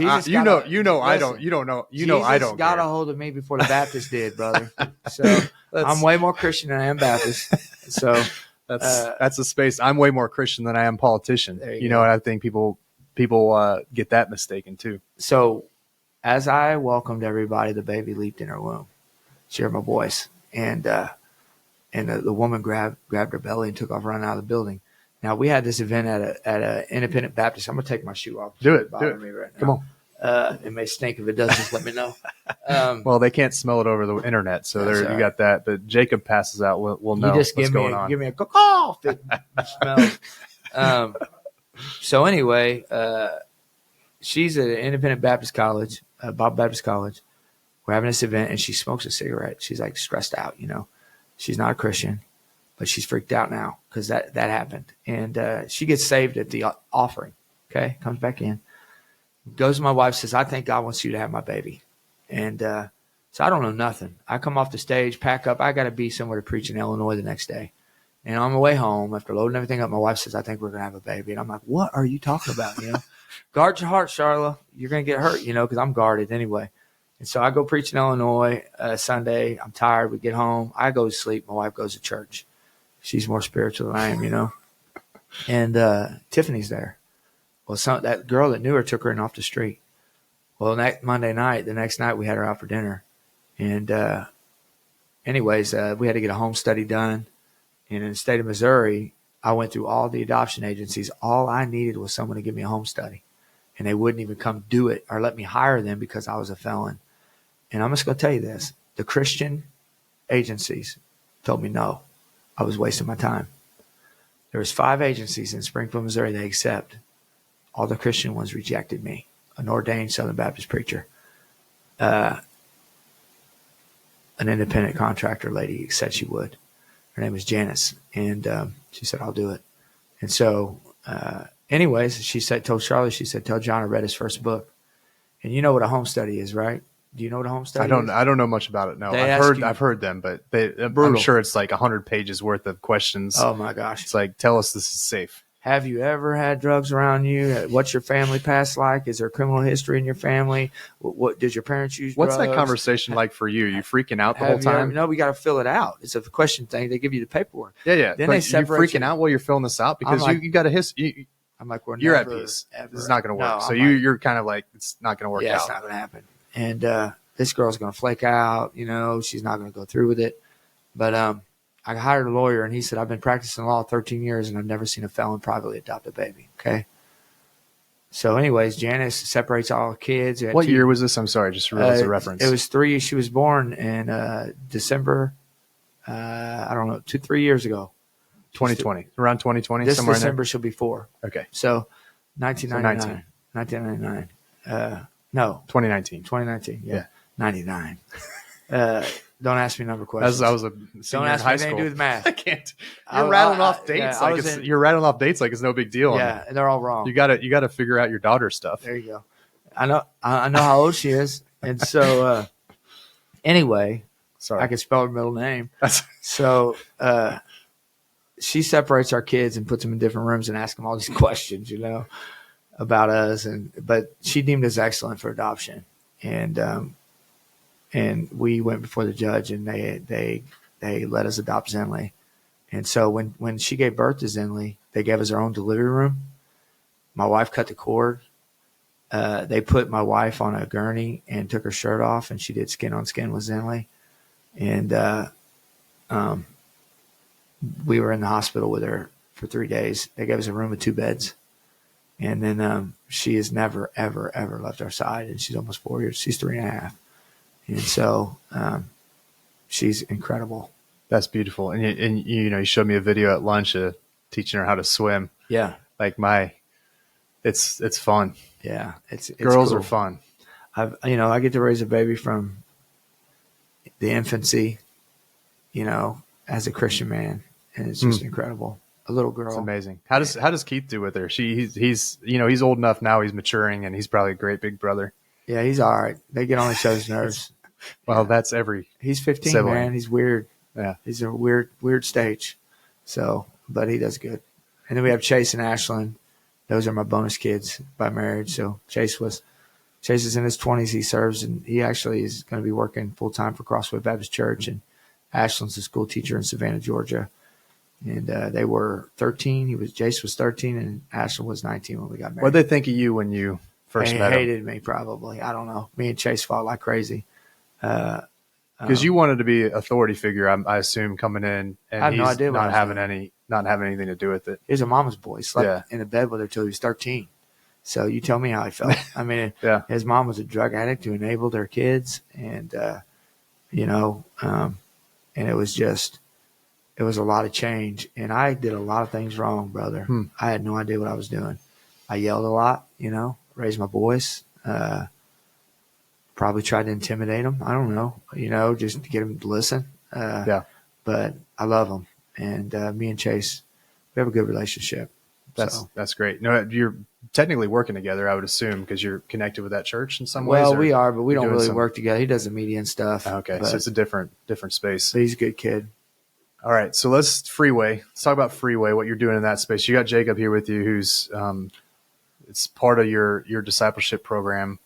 know. I don't got care. a hold of me before the Baptist did, brother. So I'm way more Christian than I am Baptist. So that's a space. I'm way more Christian than I am politician. You go. And I think people get that mistaken too. So as I welcomed everybody, the baby leaped in her womb. She heard my voice, and the woman grabbed her belly and took off running out of the building. Now we had this event at a independent Baptist. I'm gonna take my shoe off. Do it. Me right now. Come on. It may stink. If it does, just let me know. Well, they can't smell it over the internet, so there you got that. But Jacob passes out. We'll know what's going on. Give me a caw if it smells. So anyway, she's at an independent Baptist college, Bible Baptist College. We're having this event, and she smokes a cigarette. She's like stressed out, She's not a Christian, but she's freaked out now because that happened. And she gets saved at the offering. Okay, comes back in, goes to my wife, says, I think God wants you to have my baby. And so I don't know nothing. I come off the stage, pack up. I got to be somewhere to preach in Illinois the next day. And on my way home, after loading everything up, my wife says, I think we're going to have a baby. And I'm like, what are you talking about? Guard your heart, Charla. You're going to get hurt, because I'm guarded anyway. And so I go preach in Illinois Sunday. I'm tired. We get home. I go to sleep. My wife goes to church. She's more spiritual than I am, And Tiffany's there. Well, that girl that knew her took her in off the street. Well, the next night we had her out for dinner. And anyways, we had to get a home study done. And in the state of Missouri, I went through all the adoption agencies. All I needed was someone to give me a home study. And they wouldn't even come do it or let me hire them because I was a felon. And I'm just going to tell you this. The Christian agencies told me no. I was wasting my time. There was 5 agencies in Springfield, Missouri they accept. All the Christian ones rejected me. An ordained Southern Baptist preacher. An independent contractor lady said she would. Her name was Janice. And she said, I'll do it. And so anyways, told Charlie, she said, tell John I read his first book. And you know what a home study is, right? Do you know what a home study is? I don't know much about it. No, I've heard them, but I'm sure it's like 100 pages worth of questions. Oh my gosh. It's like, tell us this is safe. Have you ever had drugs around you? What's your family past like? Is there criminal history in your family? What did your parents use drugs? What's that conversation like for you? You freaking out the whole time? No, we got to fill it out. It's a question thing. They give you the paperwork. Yeah. Then they separate you freaking out while you're filling this out because you got a history. I'm like, you're at peace. This is not going to work. No, so you're kind of like, it's not going to work out. It's not going to happen. And this girl's going to flake out. She's not going to go through with it. But I hired a lawyer, and he said, I've been practicing law 13 years, and I've never seen a felon privately adopt a baby. Okay. So anyways, Janice separates all the kids. What year was this? I'm sorry, just realized a reference. It was 3. She was born in December, 3 years ago. 2020. Around 2020? This somewhere December in there? she'll be 4. Okay. So 1999. 1999. No. 2019. Yeah. 99. Don't ask me number questions. I was a senior in high school. Don't ask me anything to do with math. I can't. You're rattling off dates. You're rattling off dates like it's no big deal. Yeah, and they're all wrong. You gotta figure out your daughter's stuff. There you go. I know how old she is. And so anyway, Sorry. I can spell her middle name. So she separates our kids and puts them in different rooms and asks them all these questions, about us. But she deemed us excellent for adoption. And we went before the judge, and they let us adopt Zenley. And so when she gave birth to Zenley, they gave us our own delivery room. My wife cut the cord. They put my wife on a gurney and took her shirt off, and she did skin on skin with Zenley. And we were in the hospital with her for 3 days. They gave us a room with 2 beds. And then she has never, ever, ever left our side. And she's almost 4 years. She's 3.5. And so she's incredible. That's beautiful. And you showed me a video at lunch teaching her how to swim. Yeah. Like it's fun. Yeah. It's Girls cool. are fun. I get to raise a baby from the infancy, as a Christian man. And it's just incredible. A little girl. It's amazing. How does Keith do with her? He's old enough now. He's maturing, and he's probably a great big brother. Yeah, he's all right. They get on each other's nerves. Well, that's every. He's 15, sibling. man. He's weird. Yeah, he's a weird stage. So, but he does good. And then we have Chase and Ashlyn. Those are my bonus kids by marriage. So Chase is in his 20s. He serves, and he actually is going to be working full time for Crossway Baptist Church. And Ashlyn's a school teacher in Savannah, Georgia. And they were 13. Jace was 13, and Ashlyn was 19 when we got married. What did they think of you when you first met him? They hated me, probably. I don't know. Me and Chase fought like crazy. Because you wanted to be an authority figure, I assume, coming in, and I have no idea not having anything to do with it. He was a mama's boy. He slept in a bed with her till he was 13. So you tell me how he felt. I mean, his mom was a drug addict who enabled her kids, and and it was a lot of change. And I did a lot of things wrong, brother. I had no idea what I was doing. I yelled a lot, raised my voice. Probably tried to intimidate them. I don't know, just to get them to listen. But I love them. And me and Chase, we have a good relationship. That's great. No, you're technically working together, I would assume, because you're connected with that church in some ways. Well, we are, but we don't really work together. He does the media and stuff. Okay, so it's a different space. But he's a good kid. All right, so let's talk about Freeway, what you're doing in that space. You got Jacob here with you, who's it's part of your discipleship program.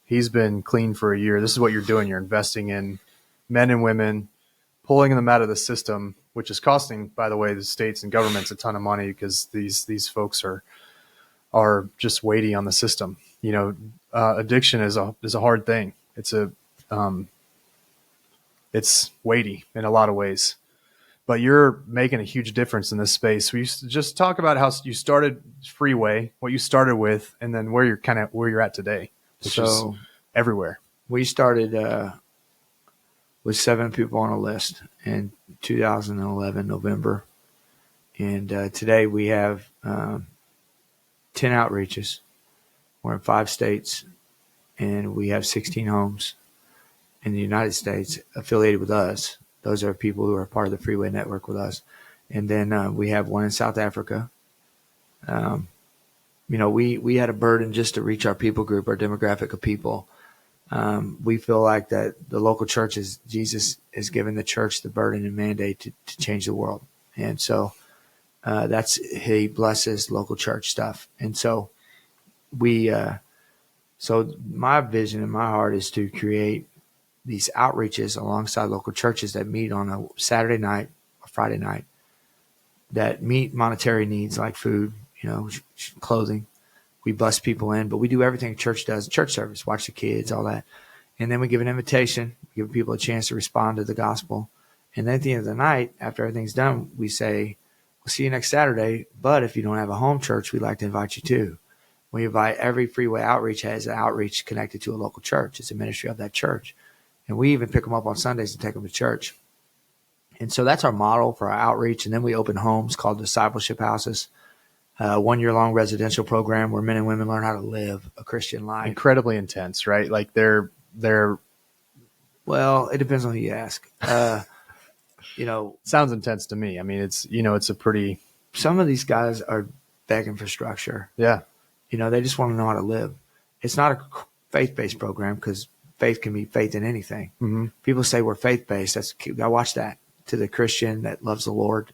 He's been clean for a year. This is what you're doing. You're investing in men and women, pulling them out of the system, which is costing, by the way, the states and governments a ton of money, because these folks are just weighty on the system. Addiction is a hard thing. It's weighty in a lot of ways. But you're making a huge difference in this space. We just talk about how you started Freeway, what you started with, and then where you're at today, which is everywhere. We started with 7 people on a list in 2011, November. And today we have 10 outreaches. We're in 5 states, and we have 16 homes in the United States affiliated with us. Those are people who are part of the Freeway network with us. And then we have one in South Africa. We had a burden just to reach our people group, our demographic of people. We feel like that the local churches, Jesus has given the church the burden and mandate to change the world. And so he blesses local church stuff. And so so my vision in my heart is to create these outreaches alongside local churches that meet on a Saturday night or Friday night, that meet monetary needs like food, clothing. We bus people in, but we do everything church does, church service, watch the kids, all that. And then we give an invitation, give people a chance to respond to the gospel. And then at the end of the night, after everything's done, we say, we'll see you next Saturday, but if you don't have a home church, we'd like to invite you too. We invite every Freeway outreach has an outreach connected to a local church. It's a ministry of that church. And we even pick them up on Sundays and take them to church. And so that's our model for our outreach. And then we open homes called discipleship houses, 1-year-long residential program where men and women learn how to live a Christian life. Incredibly intense, right? Like they're well, it depends on who you ask. Sounds intense to me. I mean, it's a pretty. Some of these guys are begging for structure. Yeah. They just want to know how to live. It's not a faith-based program because faith can be faith in anything. Mm-hmm. People say we're faith-based. I watch that. To the Christian that loves the Lord,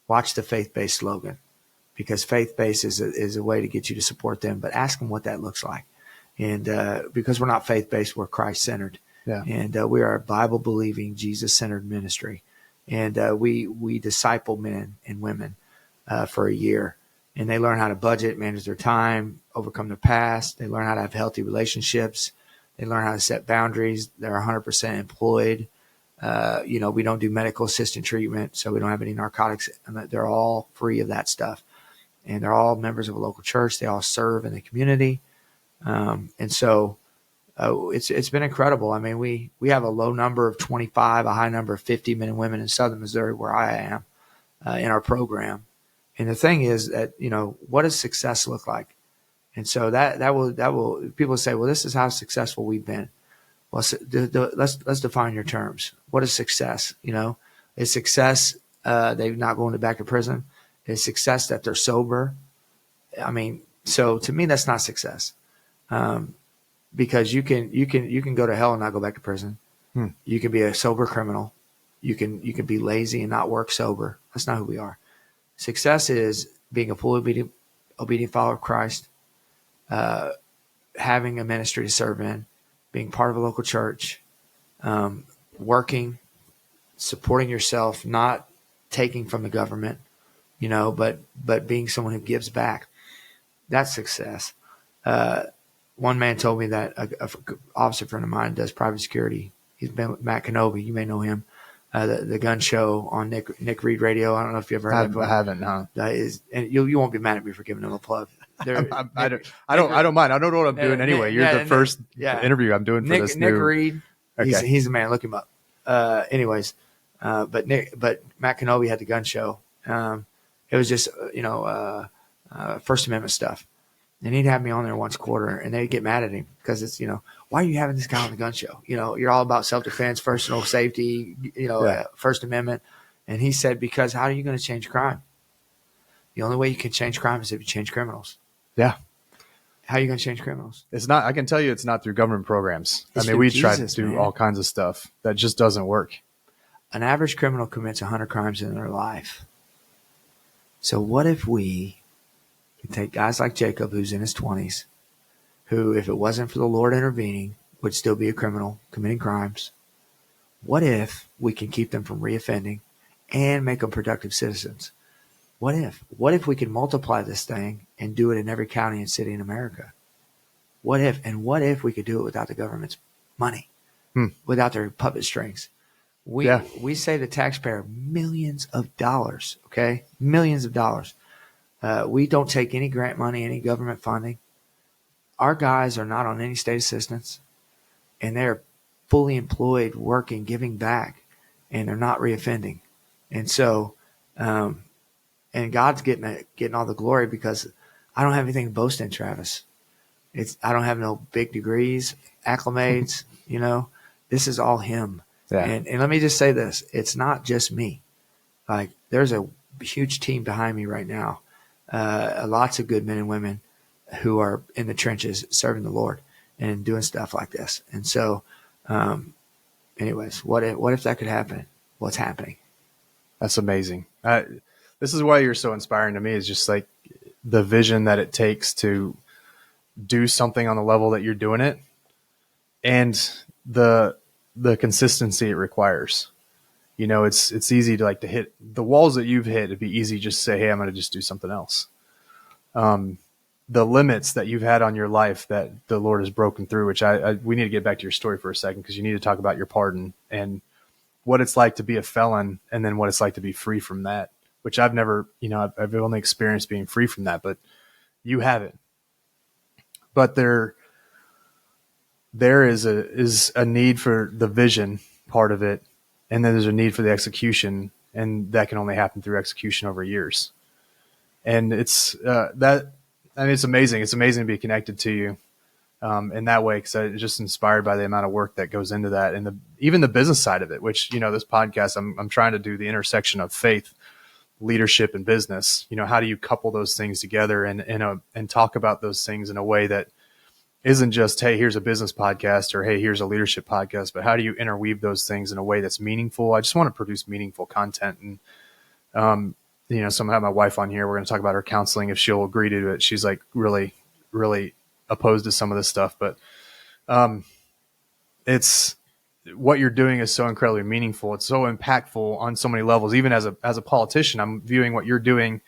watch the faith-based slogan, because faith-based is a way to get you to support them. But ask them what that looks like. And because we're not faith-based, we're Christ-centered. Yeah. And we are a Bible-believing, Jesus-centered ministry. And we disciple men and women for a year. And they learn how to budget, manage their time, overcome their past. They learn how to have healthy relationships. They learn how to set boundaries. They're 100% employed. We don't do medical assistant treatment, so we don't have any narcotics. They're all free of that stuff. And they're all members of a local church. They all serve in the community. And so it's been incredible. I mean, we have a low number of 25, a high number of 50 men and women in Southern Missouri, where I am, in our program. And the thing is that, what does success look like? And so that will people say, well, this is how successful we've been. Well, let's define your terms. What is success? Is success they're not going back to prison? Is success that they're sober? I mean, so to me, that's not success, because you can go to hell and not go back to prison. You can be a sober criminal. You can be lazy and not work sober. That's not who we are. Success is being a fully obedient follower of Christ, having a ministry to serve in, being part of a local church, working, supporting yourself, not taking from the government, but being someone who gives back. That's success. One man told me that a officer friend of mine does private security. He's been with Matt Kenobi. You may know him. The gun show on Nick Reed Radio. I don't know if you ever heard of that. I haven't, no. And you won't be mad at me for giving him a plug. I don't mind. I don't know what I'm doing anyway. You're the first interview I'm doing for this Nick Reed. Okay. He's the man. Look him up. Anyways, but Matt Kenobi had the gun show. It was just First Amendment stuff, and he'd have me on there once a quarter, and they'd get mad at him because it's why are you having this guy on the gun show? You're all about self-defense, personal safety, First Amendment, and he said, because how are you going to change crime? The only way you can change crime is if you change criminals. Yeah. How are you going to change criminals? It's not. I can tell you, it's not through government programs. We try to do all kinds of stuff that just doesn't work. An average criminal commits 100 crimes in their life. So what if we could take guys like Jacob, who's in his 20s, who, if it wasn't for the Lord intervening, would still be a criminal committing crimes? What if we can keep them from reoffending and make them productive citizens? What if we could multiply this thing and do it in every county and city in America? What if we could do it without the government's money, without their puppet strings? We save the taxpayer millions of dollars, okay? Millions of dollars. We don't take any grant money, any government funding. Our guys are not on any state assistance, and they're fully employed, working, giving back, and they're not reoffending. And so, and God's getting all the glory, because I don't have anything to boast in, Travis. I don't have no big degrees, acclimates, this is all him. Yeah. And let me just say this. It's not just me. Like, there's a huge team behind me right now. Lots of good men and women who are in the trenches serving the Lord and doing stuff like this. And so, anyways, what if that could happen? What's happening? That's amazing. This is why you're so inspiring to me, is just like the vision that it takes to do something on the level that you're doing it, and the consistency it requires. It's easy to to hit the walls that you've hit. It'd be easy just to say, hey, I'm going to just do something else. The limits that you've had on your life that the Lord has broken through, which we need to get back to your story for a second, because you need to talk about your pardon and what it's like to be a felon, and then what it's like to be free from that, which I've never, I've only experienced being free from that, but you haven't. But there is a need for the vision part of it, and then there's a need for the execution, and that can only happen through execution over years. And it's it's amazing. It's amazing to be connected to you in that way, because I'm just inspired by the amount of work that goes into that, and even the business side of it. Which this podcast, I'm trying to do the intersection of faith, leadership, and business. How do you couple those things together and talk about those things in a way that isn't just, hey, here's a business podcast or hey, here's a leadership podcast, but how do you interweave those things in a way that's meaningful? I just want to produce meaningful content. And, so I'm gonna have my wife on here. We're going to talk about her counseling if she'll agree to it. She's like really, really opposed to some of this stuff, but it's what you're doing is so incredibly meaningful. It's so impactful on so many levels. Even as a politician, I'm viewing what you're doing.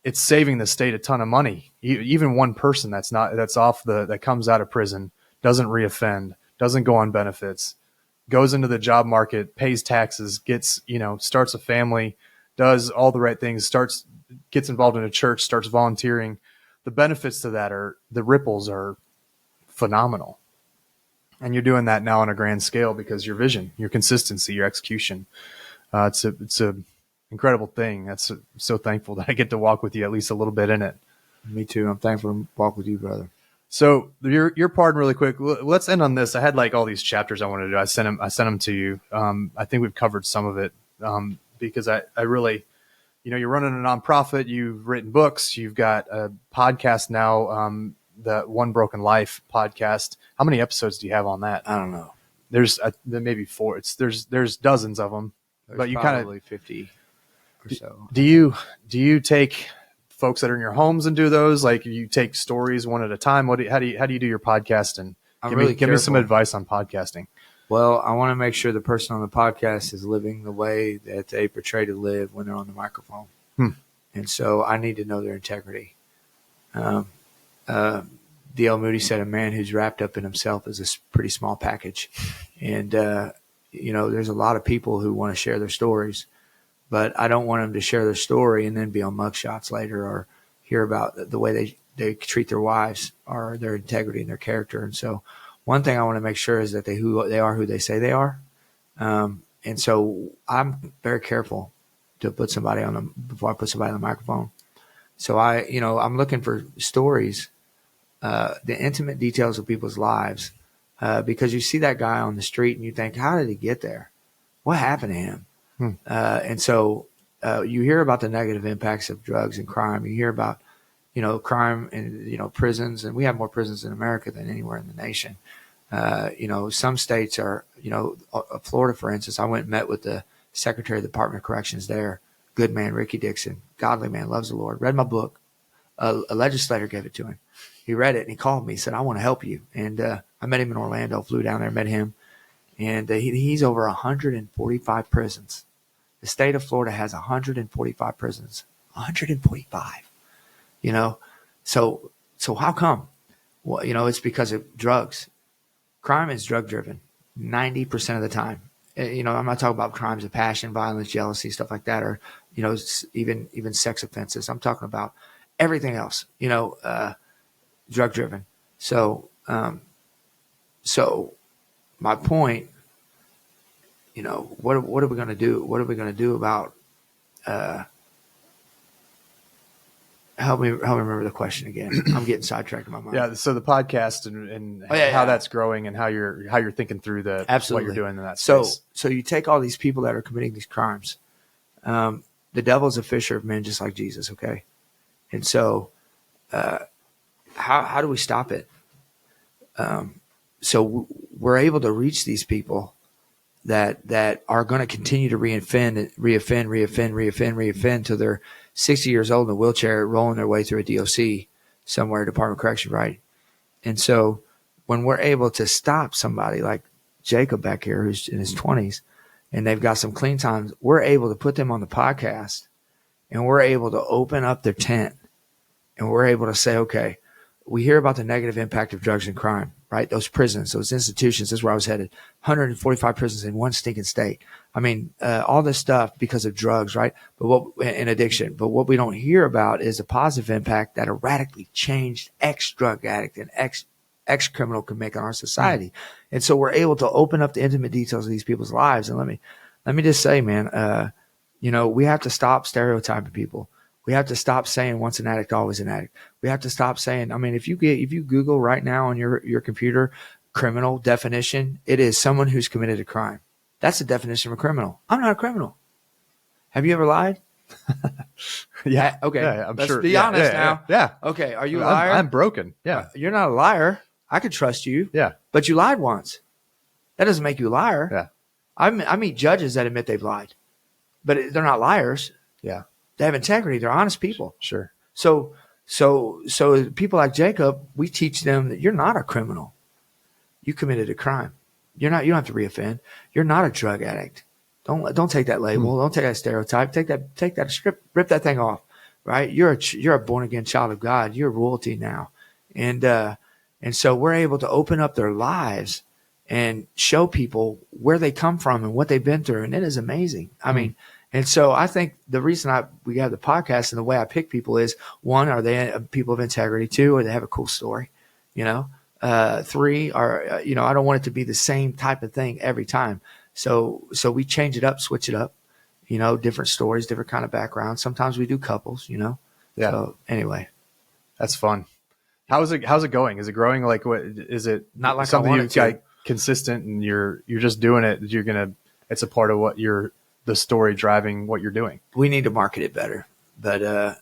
It's saving the state a ton of money. Even one person that comes out of prison, doesn't reoffend, doesn't go on benefits, goes into the job market, pays taxes, starts a family, does all the right things, gets involved in a church, starts volunteering. The benefits to that the ripples are phenomenal. And you're doing that now on a grand scale because your vision, your consistency, your execution. It's a incredible thing. That's so thankful that I get to walk with you at least a little bit in it. Me too. I'm thankful to walk with you, brother. So your pardon really quick. Let's end on this. I had like all these chapters I wanted to do. I sent them to you. I think we've covered some of it because I really, you're running a nonprofit. You've written books. You've got a podcast now, the One Broken Life podcast. How many episodes do you have on that? I don't know. There's maybe 4. There's dozens of them. But you probably 50 or so. Do you take folks that are in your homes and do those? Like you take stories one at a time? How do you do your podcast? And give me some advice on podcasting. Well, I want to make sure the person on the podcast is living the way that they portray to live when they're on the microphone. And so I need to know their integrity. D.L. Moody said a man who's wrapped up in himself is a pretty small package. And, there's a lot of people who want to share their stories, but I don't want them to share their story and then be on mugshots later or hear about the way they treat their wives or their integrity and their character. And so one thing I want to make sure is that they are who they say they are. And so I'm very careful to put somebody before I put somebody on the microphone. So I'm looking for stories, the intimate details of people's lives, because you see that guy on the street and you think, how did he get there? What happened to him? And so you hear about the negative impacts of drugs and crime. You hear about, crime and, prisons, and we have more prisons in America than anywhere in the nation. Some states are, Florida, for instance, I went and met with the Secretary of the Department of Corrections there. Good man, Ricky Dixon, godly man, loves the Lord, read my book. A legislator gave it to him. He read it and he called me, said, I want to help you. And I met him in Orlando, flew down there, met him. And he's over 145 prisons. The state of Florida has 145 prisons. 145, So how come? Well, it's because of drugs. Crime is drug driven 90% of the time. I'm not talking about crimes of passion, violence, jealousy, stuff like that, or, even sex offenses. I'm talking about everything else, drug driven. So my point, what are we going to do? What are we going to do about, help me remember the question again. I'm getting sidetracked in my mind. Yeah. So the podcast and how that's growing and how you're thinking through what you're doing in that space. So you take all these people that are committing these crimes. The devil's a fisher of men, just like Jesus. Okay. And so, how do we stop it? So we're able to reach these people that are going to continue to reoffend till they're 60 years old in a wheelchair, rolling their way through a DOC somewhere, Department of Correction, right? And so when we're able to stop somebody like Jacob back here, who's in his 20s, and they've got some clean times, we're able to put them on the podcast, and we're able to open up their tent, and we're able to say, okay, we hear about the negative impact of drugs and crime, right? Those prisons, those institutions, this is where I was headed. 145 prisons in one stinking state. I mean, all this stuff because of drugs, right? And addiction. But what we don't hear about is the positive impact that a radically changed ex-drug addict and ex-criminal can make on our society. And so we're able to open up the intimate details of these people's lives. And let me just say, man, we have to stop stereotyping people. We have to stop saying once an addict, always an addict. We have to stop saying, I mean, if you Google right now on your computer, criminal definition, it is someone who's committed a crime. That's the definition of a criminal. I'm not a criminal. Have you ever lied? Yeah. Okay. Yeah, I'm Let's sure. be honest now. Yeah. Okay. Are you a liar? I'm broken. Yeah. You're not a liar. I could trust you. Yeah. But you lied once. That doesn't make you a liar. Yeah. I meet judges that admit they've lied, but they're not liars. Yeah. They have integrity. They're honest people. Sure. So people like Jacob, we teach them that you're not a criminal. You committed a crime. You don't have to reoffend. You're not a drug addict. Don't take that label. Don't take that stereotype. Take that script, rip that thing off. Right? You're a born again child of God. You're royalty now. And so we're able to open up their lives and show people where they come from and what they've been through. And it is amazing. I mean, and so I think the reason we have the podcast and the way I pick people is, one, are they people of integrity? Two, or they have a cool story, you know? Three, are, I don't want it to be the same type of thing every time. So we change it up, switch it up, different stories, different kind of backgrounds. Sometimes we do couples, Yeah. So anyway, that's fun. How's it going? Is it growing? Like, what is it? Not like something you've to. got consistent and you're just doing it. It's a part of what the story driving what you're doing. We need to market it better, but,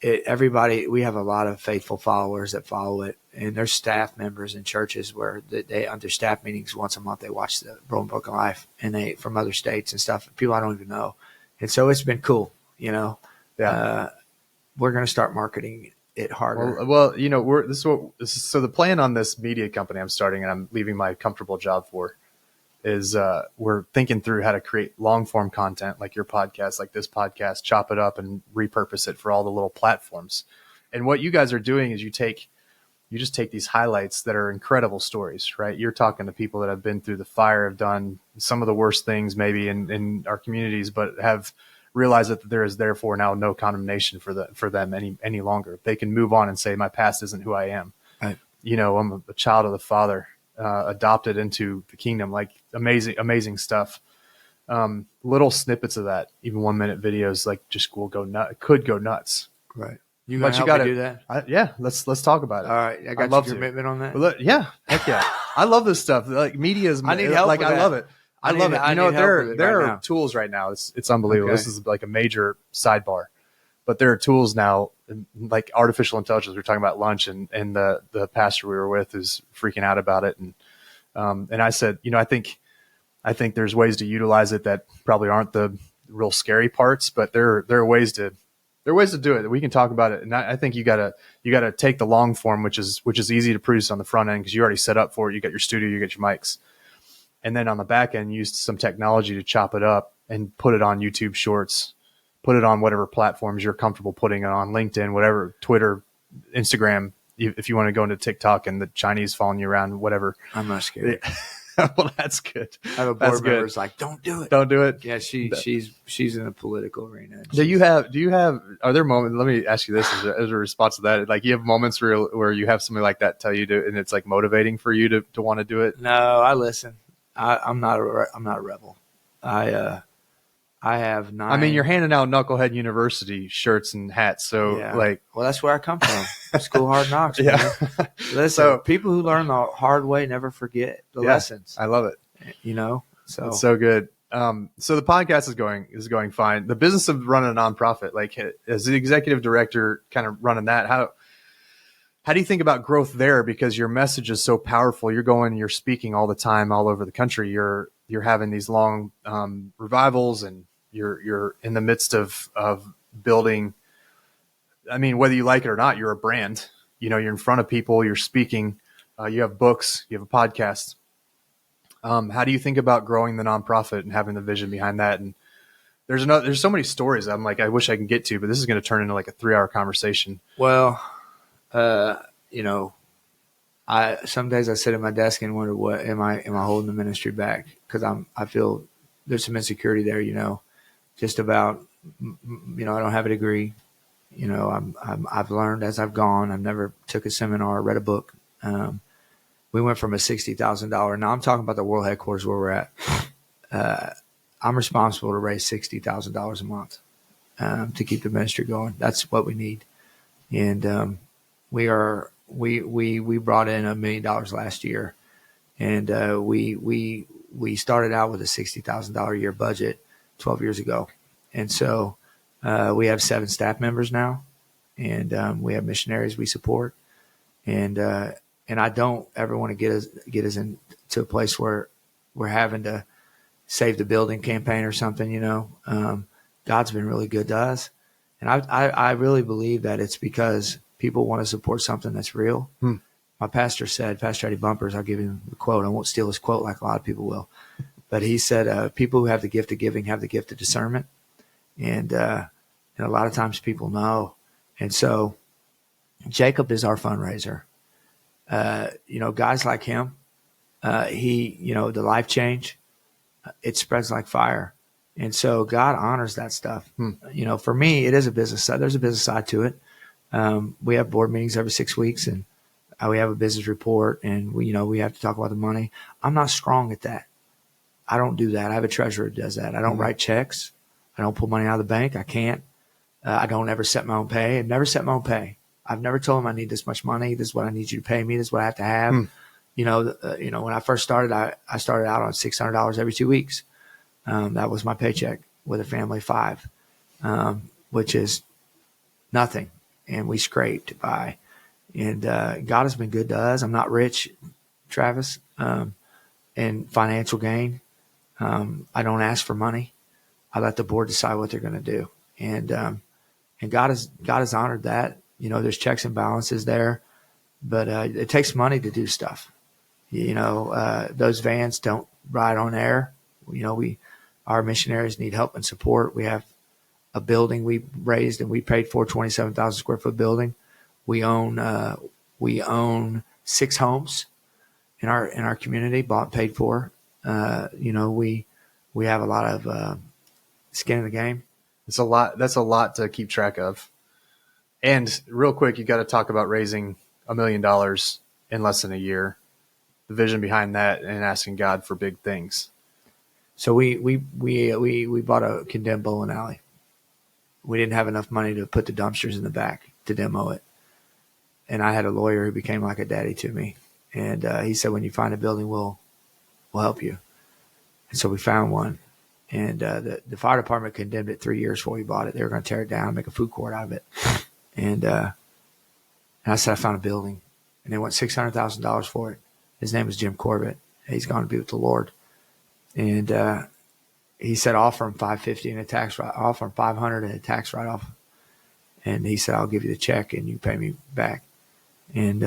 we have a lot of faithful followers that follow it, and there's staff members in churches where they on their staff meetings once a month, they watch the Broken Book of Life, and they from other states and stuff, people I don't even know. And so it's been cool, Yeah. We're going to start marketing it harder. Well, so the plan on this media company I'm starting and I'm leaving my comfortable job for is we're thinking through how to create long form content like your podcast, like this podcast, chop it up and repurpose it for all the little platforms. And what you guys are doing is you just take these highlights that are incredible stories, right? You're talking to people that have been through the fire, have done some of the worst things maybe in our communities, but have realized that there is therefore now no condemnation for them any longer. They can move on and say, my past isn't who I am. Right. I'm a child of the Father, adopted into the kingdom. Like amazing stuff. Little snippets of that, even 1 minute videos, like just could go nuts. Right. You got to do that? Yeah. Let's talk about it. All right. I got your commitment on that. Well, yeah. Heck yeah. I love this stuff. Like media is, I need help with I that. love it. I love it. There are tools right now. It's unbelievable. Okay. This is like a major sidebar, but there are tools now like artificial intelligence. We were talking about lunch and the pastor we were with is freaking out about it. And I said, I think there's ways to utilize it that probably aren't the real scary parts, but there are ways to do it. We can talk about it. And I think you gotta take the long form, which is easy to produce on the front end because you already set up for it. You got your studio, you got your mics. And then on the back end, use some technology to chop it up and put it on YouTube Shorts, put it on whatever platforms you're comfortable putting it on, LinkedIn, whatever, Twitter, Instagram, if you want to go into TikTok and the Chinese following you around, whatever. I'm not scared. Well, that's good. I have a board member who's like, don't do it. Don't do it. Yeah, she's in a political arena. Do you have, are there moments, let me ask you this as a response to that. Like you have moments where you have somebody like that tell you to, and it's like motivating for you to want to do it? No, I listen. I'm not a rebel. I have 9. I mean, you're handing out Knucklehead University shirts and hats. So well, that's where I come from. School hard knocks. Yeah. Listen, so people who learn the hard way never forget the lessons. I love it. So it's so good. So the podcast is going fine. The business of running a nonprofit, like as the executive director, kind of running that, how do you think about growth there? Because your message is so powerful. You're speaking all the time, all over the country. You're having these long revivals, and you're in the midst of building. I mean, whether you like it or not, you're a brand. You're in front of people. You're speaking. You have books. You have a podcast. How do you think about growing the nonprofit and having the vision behind that? And there's so many stories I'm like, I wish I can get to, but this is going to turn into like a 3-hour conversation. Well, some days I sit at my desk and wonder, what am I holding the ministry back? Because I feel there's some insecurity there, just about, I don't have a degree. I've learned as I've gone. I've never took a seminar, read a book. We went from a $60,000. Now I'm talking about the world headquarters where we're at. I'm responsible to raise $60,000 a month to keep the ministry going. That's what we need. And we brought in $1 million last year, and we started out with a $60,000 a year budget 12 years ago. And so we have 7 staff members now, and we have missionaries we support. And and I don't ever want to get us into a place where we're having to save the building campaign or something. God's been really good to us, and I really believe that it's because people want to support something that's real. My pastor said, Pastor Eddie Bumpers, I'll give him the quote. I won't steal his quote like a lot of people will, but he said, people who have the gift of giving have the gift of discernment, and a lot of times people know, and so Jacob is our fundraiser. Guys like him, the life change, it spreads like fire. And so God honors that stuff. For me, it is a business side. There's a business side to it. We have board meetings every 6 weeks, and we have a business report, and we have to talk about the money. I'm not strong at that. I don't do that. I have a treasurer who does that. I don't write checks. I don't pull money out of the bank. I can't. I don't ever set my own pay. I've never set my own pay. I've never told them I need this much money. This is what I need you to pay me. This is what I have to have. When I first started, I started out on $600 every 2 weeks. That was my paycheck with a family of 5, which is nothing. And we scraped by. And God has been good to us. I'm not rich, Travis, in financial gain. I don't ask for money. I let the board decide what they're going to do. And God has honored that. There's checks and balances there, but it takes money to do stuff. Those vans don't ride on air. Our missionaries need help and support. We have a building we raised and we paid for, 27,000 square foot building. We own 6 homes in our community, bought and paid for. We have a lot of skin in the game. It's a lot. That's a lot to keep track of. And real quick, you got to talk about raising $1 million in less than a year. The vision behind that and asking God for big things. So we bought a condemned bowling alley. We didn't have enough money to put the dumpsters in the back to demo it. And I had a lawyer who became like a daddy to me. And he said, when you find a building, we'll help you. And so we found one. And the fire department condemned it 3 years before we bought it. They were going to tear it down, make a food court out of it. And I said, I found a building. And they went $600,000 for it. His name was Jim Corbett. He's gone to be with the Lord. And he said, offer him $550 in a tax write, offer him $500 in a tax write-off. And he said, I'll give you the check and you pay me back. And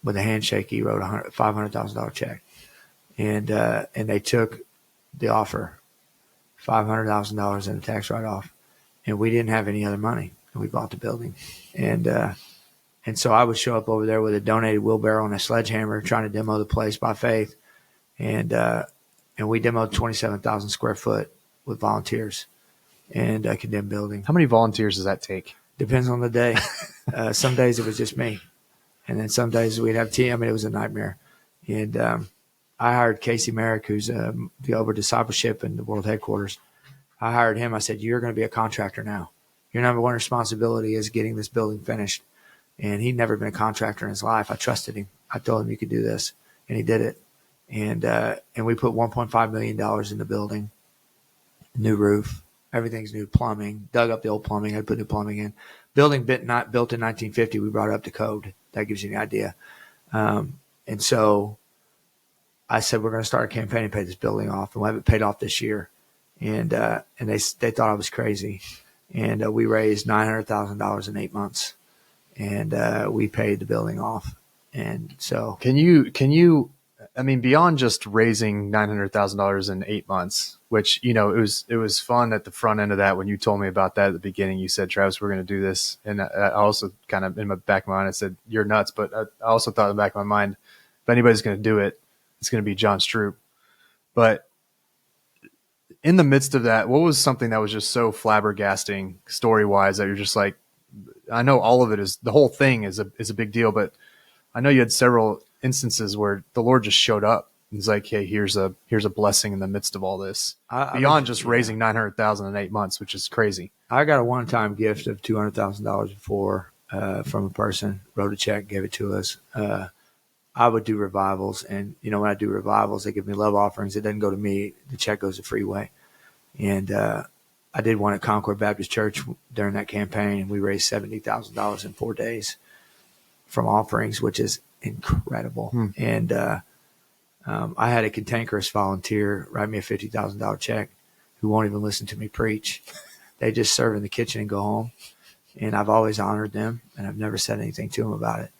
with a handshake, he wrote a $500,000 check. And they took the offer, $500,000 in a tax write-off. And we didn't have any other money. And we bought the building. And so I would show up over there with a donated wheelbarrow and a sledgehammer trying to demo the place by faith. And we demoed 27,000 square foot with volunteers and a condemned building. How many volunteers does that take? Depends on the day. Some days it was just me. And then some days we'd have a team. I mean, it was a nightmare. And I hired Casey Merrick, who's the over discipleship in the world headquarters. I hired him. I said, you're going to be a contractor now. Your number one responsibility is getting this building finished. And he'd never been a contractor in his life. I trusted him. I told him you could do this. And he did it. And we put $1.5 million in the building, new roof, everything's new, plumbing, dug up the old plumbing, had to put new plumbing in. Building not built in 1950, we brought it up to code. That gives you an idea. And so I said, we're going to start a campaign and pay this building off, and we'll have it paid off this year. And they thought I was crazy. And we raised $900,000 in 8 months, and we paid the building off. And so can you, I mean, beyond just raising $900,000 in 8 months, which, it was fun at the front end of that. When you told me about that at the beginning, you said, Travis, we're going to do this. And I also kind of in my back of my mind, I said, you're nuts. But I also thought in the back of my mind, if anybody's going to do it, it's going to be John Stroup. But in the midst of that, what was something that was just so flabbergasting story wise that you're just like, I know all of it is, the whole thing is a big deal, but I know you had several instances where the Lord just showed up. He's like, hey, here's a blessing in the midst of all this, beyond just raising 900,000 in 8 months, which is crazy. I got a one-time gift of $200,000 before from a person, wrote a check, gave it to us. I would do revivals, and when I do revivals, they give me love offerings. It doesn't go to me; the check goes to Freeway. And I did one at Concord Baptist Church during that campaign, and we raised $70,000 in 4 days from offerings, which is incredible. And I had a cantankerous volunteer write me a $50,000 check who won't even listen to me preach. They just serve in the kitchen and go home. And I've always honored them, and I've never said anything to them about it.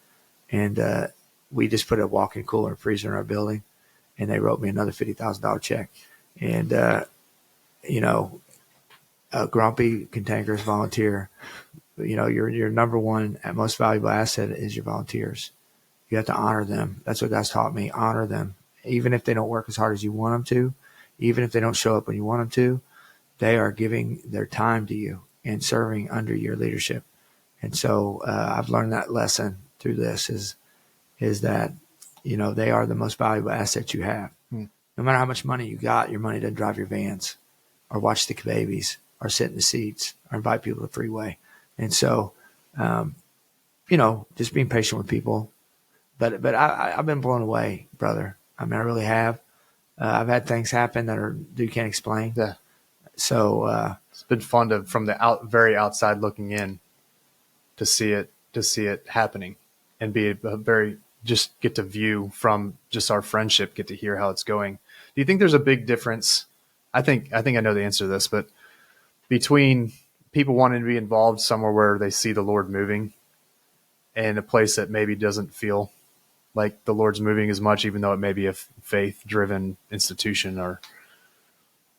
And we just put a walk-in cooler and freezer in our building, and they wrote me another $50,000 check. And, a grumpy, cantankerous volunteer, your number one and most valuable asset is your volunteers. You have to honor them. That's what God's taught me. Honor them. Even if they don't work as hard as you want them to, even if they don't show up when you want them to, they are giving their time to you and serving under your leadership. And so I've learned that lesson through this is that, they are the most valuable asset you have. No matter how much money you got, your money doesn't drive your vans or watch the babies or sit in the seats or invite people to the freeway. And so, just being patient with people. But I've been blown away, brother. I mean, I really have. I've had things happen that you can't explain. Yeah. So it's been fun from the very outside looking in to see it happening and be just get to view from just our friendship, get to hear how it's going. Do you think there's a big difference? I think I know the answer to this, but between people wanting to be involved somewhere where they see the Lord moving and a place that maybe doesn't feel like the Lord's moving as much, even though it may be a faith-driven institution or.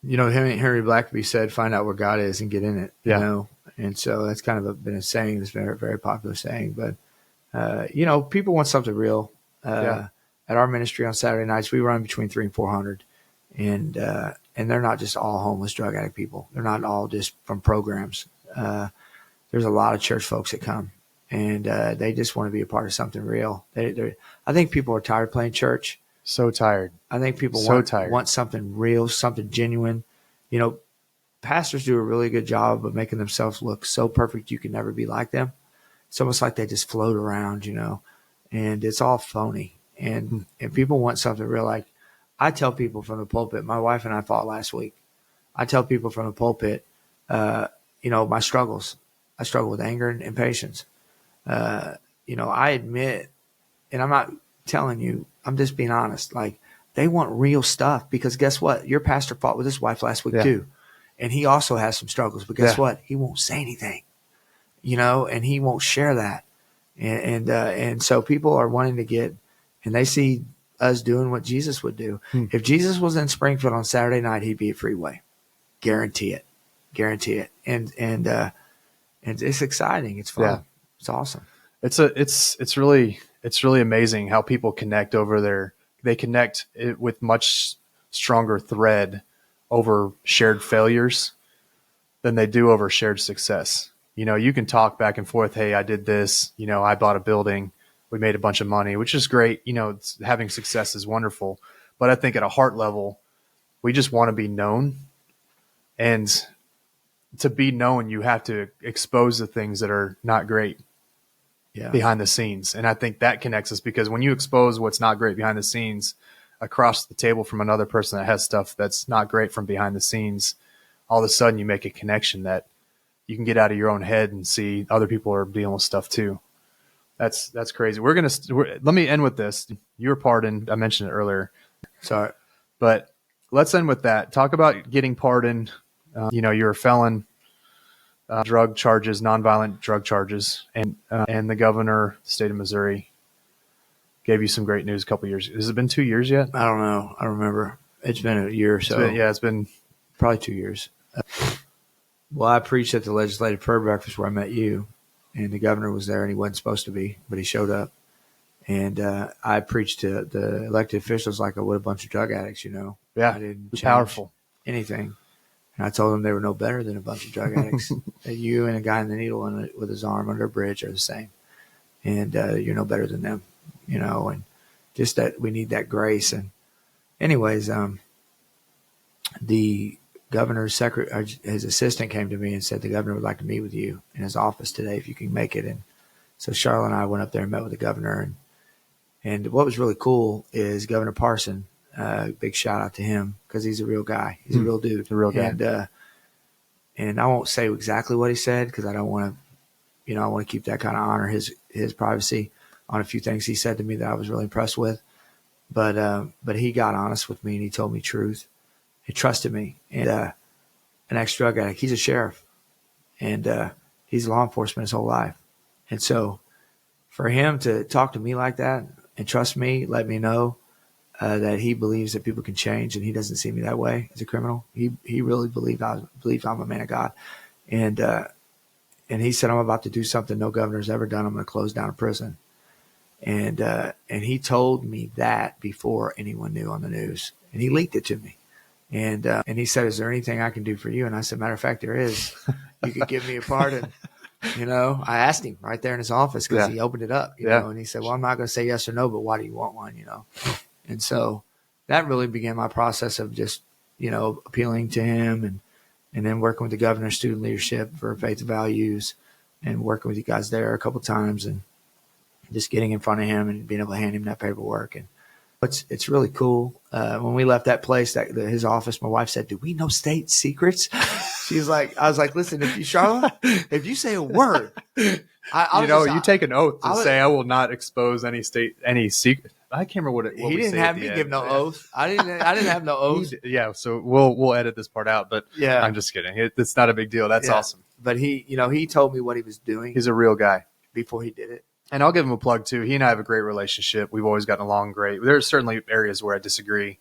Henry Blackaby said, find out where God is and get in it, Yeah. And so that's kind of been a saying that's been a very popular saying. But, people want something real. At our ministry on Saturday nights, we run between 300 and 400. And they're not just all homeless drug addict people. They're not all just from programs. There's a lot of church folks that come, and they just want to be a part of something real. I think people are tired of playing church. So tired. I think people want something real, something genuine. Pastors do a really good job of making themselves look so perfect you can never be like them. It's almost like they just float around, and it's all phony. And people want something real. Like I tell people from the pulpit, my wife and I fought last week. I tell people from the pulpit, my struggles. I struggle with anger and impatience. I admit, and I'm not telling you, I'm just being honest. Like they want real stuff because guess what? Your pastor fought with his wife last week too. And he also has some struggles, but guess what? He won't say anything, and he won't share that. And so people are wanting to get, and they see us doing what Jesus would do. If Jesus was in Springfield on Saturday night, he'd be at Freeway. Guarantee it. And it's exciting. It's fun. Yeah. It's awesome. It's really amazing how people connect over there. They connect with much stronger thread over shared failures than they do over shared success. You can talk back and forth. Hey, I did this. I bought a building. We made a bunch of money, which is great. Having success is wonderful. But I think at a heart level, we just want to be known. And to be known, you have to expose the things that are not great. Behind the scenes. And I think that connects us because when you expose what's not great behind the scenes across the table from another person that has stuff that's not great from behind the scenes, all of a sudden you make a connection that you can get out of your own head and see other people are dealing with stuff too. That's crazy. Let me end with this. You were pardoned. I mentioned it earlier. Sorry. But let's end with that. Talk about getting pardoned. You're a felon. Drug charges, nonviolent drug charges, and the governor of the state of Missouri gave you some great news a couple of years. Has it been 2 years yet? I don't know. I don't remember. It's been a year or so. It's been probably 2 years. Well, I preached at the legislative prayer breakfast where I met you, and the governor was there, and he wasn't supposed to be, but he showed up. And I preached to the elected officials like I would a bunch of drug addicts, Yeah, I didn't change powerful. anything. And I told them they were no better than a bunch of drug addicts. That you and a guy in the needle with his arm under a bridge are the same. And you're no better than them, and just that we need that grace. And anyways, the governor's secretary, his assistant came to me and said the governor would like to meet with you in his office today if you can make it. And so Charlotte and I went up there and met with the governor. And what was really cool is Governor Parson, big shout out to him because he's a real guy. He's a real dude. A real guy. And I won't say exactly what he said because I don't want to, I want to keep that kind of honor his privacy. on a few things he said to me that I was really impressed with. But he got honest with me and he told me truth. He trusted me. And an ex-drug addict, he's a sheriff, and he's law enforcement his whole life. And so for him to talk to me like that and trust me, let me know that he believes that people can change, and he doesn't see me that way as a criminal. He really believed I'm a man of God, and he said, I'm about to do something no governor's ever done. I'm going to close down a prison. And he told me that before anyone knew on the news, and he leaked it to me. And he said, is there anything I can do for you? And I said, matter of fact, there is. You could give me a pardon. I asked him right there in his office because he opened it up, you know, and he said, well, I'm not going to say yes or no, but why do you want one, And so that really began my process of just, appealing to him and then working with the governor's student leadership for faith and values and working with you guys there a couple of times and just getting in front of him and being able to hand him that paperwork. And it's really cool. When we left that place, his office, my wife said, do we know state secrets? I was like, listen, if you say a word, you take an oath and say, I will not expose any secret. I can't remember what he didn't have me give no oath. I didn't have no oath. Yeah. So we'll edit this part out, but yeah, I'm just kidding. It's not a big deal. That's awesome. But he told me what he was doing. He's a real guy before he did it. And I'll give him a plug too. He and I have a great relationship. We've always gotten along great. There's certainly areas where I disagree.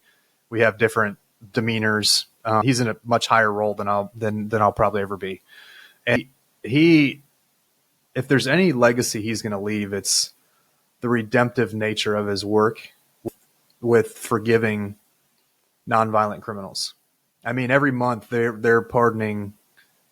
We have different demeanors. He's in a much higher role than I'll probably ever be. And if there's any legacy he's going to leave, it's the redemptive nature of his work with forgiving nonviolent criminals. I mean, every month they're pardoning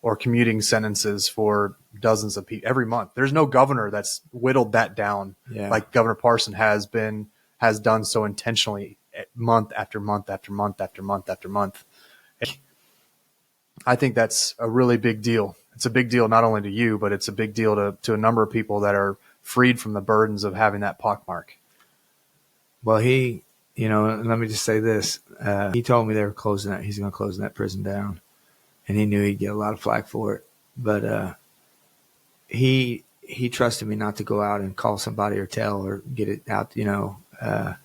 or commuting sentences for dozens of people every month. There's no governor that's whittled that down like Governor Parson has done so intentionally month after month after month after month after month. I think that's a really big deal. It's a big deal not only to you, but it's a big deal to a number of people that are freed from the burdens of having that pockmark. Well, let me just say this. He told me he's going to close that prison down, and he knew he'd get a lot of flack for it. But he trusted me not to go out and call somebody or tell or get it out, and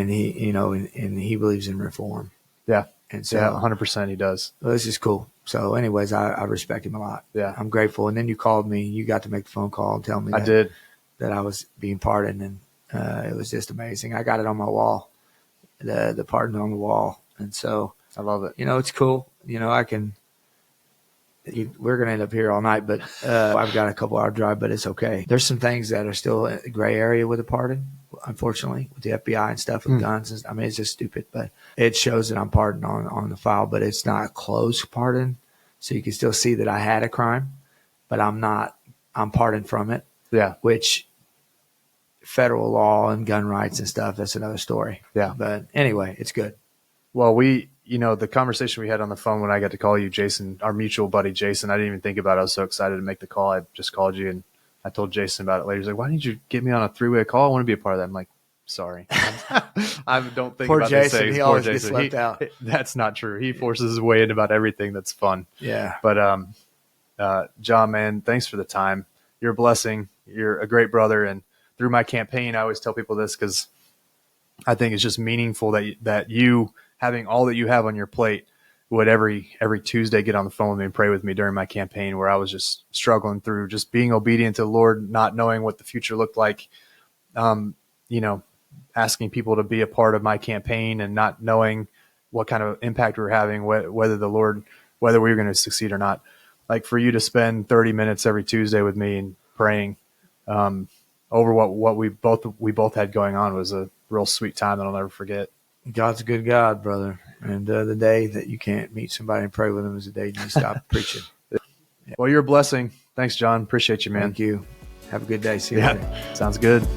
he believes in reform. Yeah. And so 100% he does. Well, this is cool. So anyways, I respect him a lot. Yeah. I'm grateful. And then you called me, you got to make the phone call and tell me that I was being pardoned. And it was just amazing. I got it on my wall, the pardon on the wall. And so I love it. It's cool. We're going to end up here all night, but I've got a couple hour drive, but it's okay. There's some things that are still a gray area with the pardon, unfortunately, with the FBI and stuff with guns. And, I mean, it's just stupid, but it shows that I'm pardoned on the file, but it's not a closed pardon. So you can still see that I had a crime, but I'm pardoned from it. Yeah. Which federal law and gun rights and stuff, that's another story. Yeah. But anyway, it's good. Well, the conversation we had on the phone when I got to call you, Jason, our mutual buddy, Jason, I didn't even think about it. I was so excited to make the call. I just called you and I told Jason about it later. He's like, why didn't you get me on a three-way call? I want to be a part of that. I'm like, sorry. I don't think Poor about Jason, these things. he always gets left out. That's not true. He forces his way in about everything that's fun. Yeah. But John, man, thanks for the time. You're a blessing. You're a great brother. And through my campaign, I always tell people this because I think it's just meaningful that you having all that you have on your plate would every Tuesday get on the phone with me and pray with me during my campaign, where I was just struggling through just being obedient to the Lord, not knowing what the future looked like, asking people to be a part of my campaign and not knowing what kind of impact we were having, whether we were going to succeed or not. Like for you to spend 30 minutes every Tuesday with me and praying over what we both had going on was a real sweet time that I'll never forget. God's a good God, brother. And the day that you can't meet somebody and pray with them is the day you stop preaching. Yeah. Well, you're a blessing. Thanks, John. Appreciate you, man. Thank you. Have a good day. See you later. Sounds good.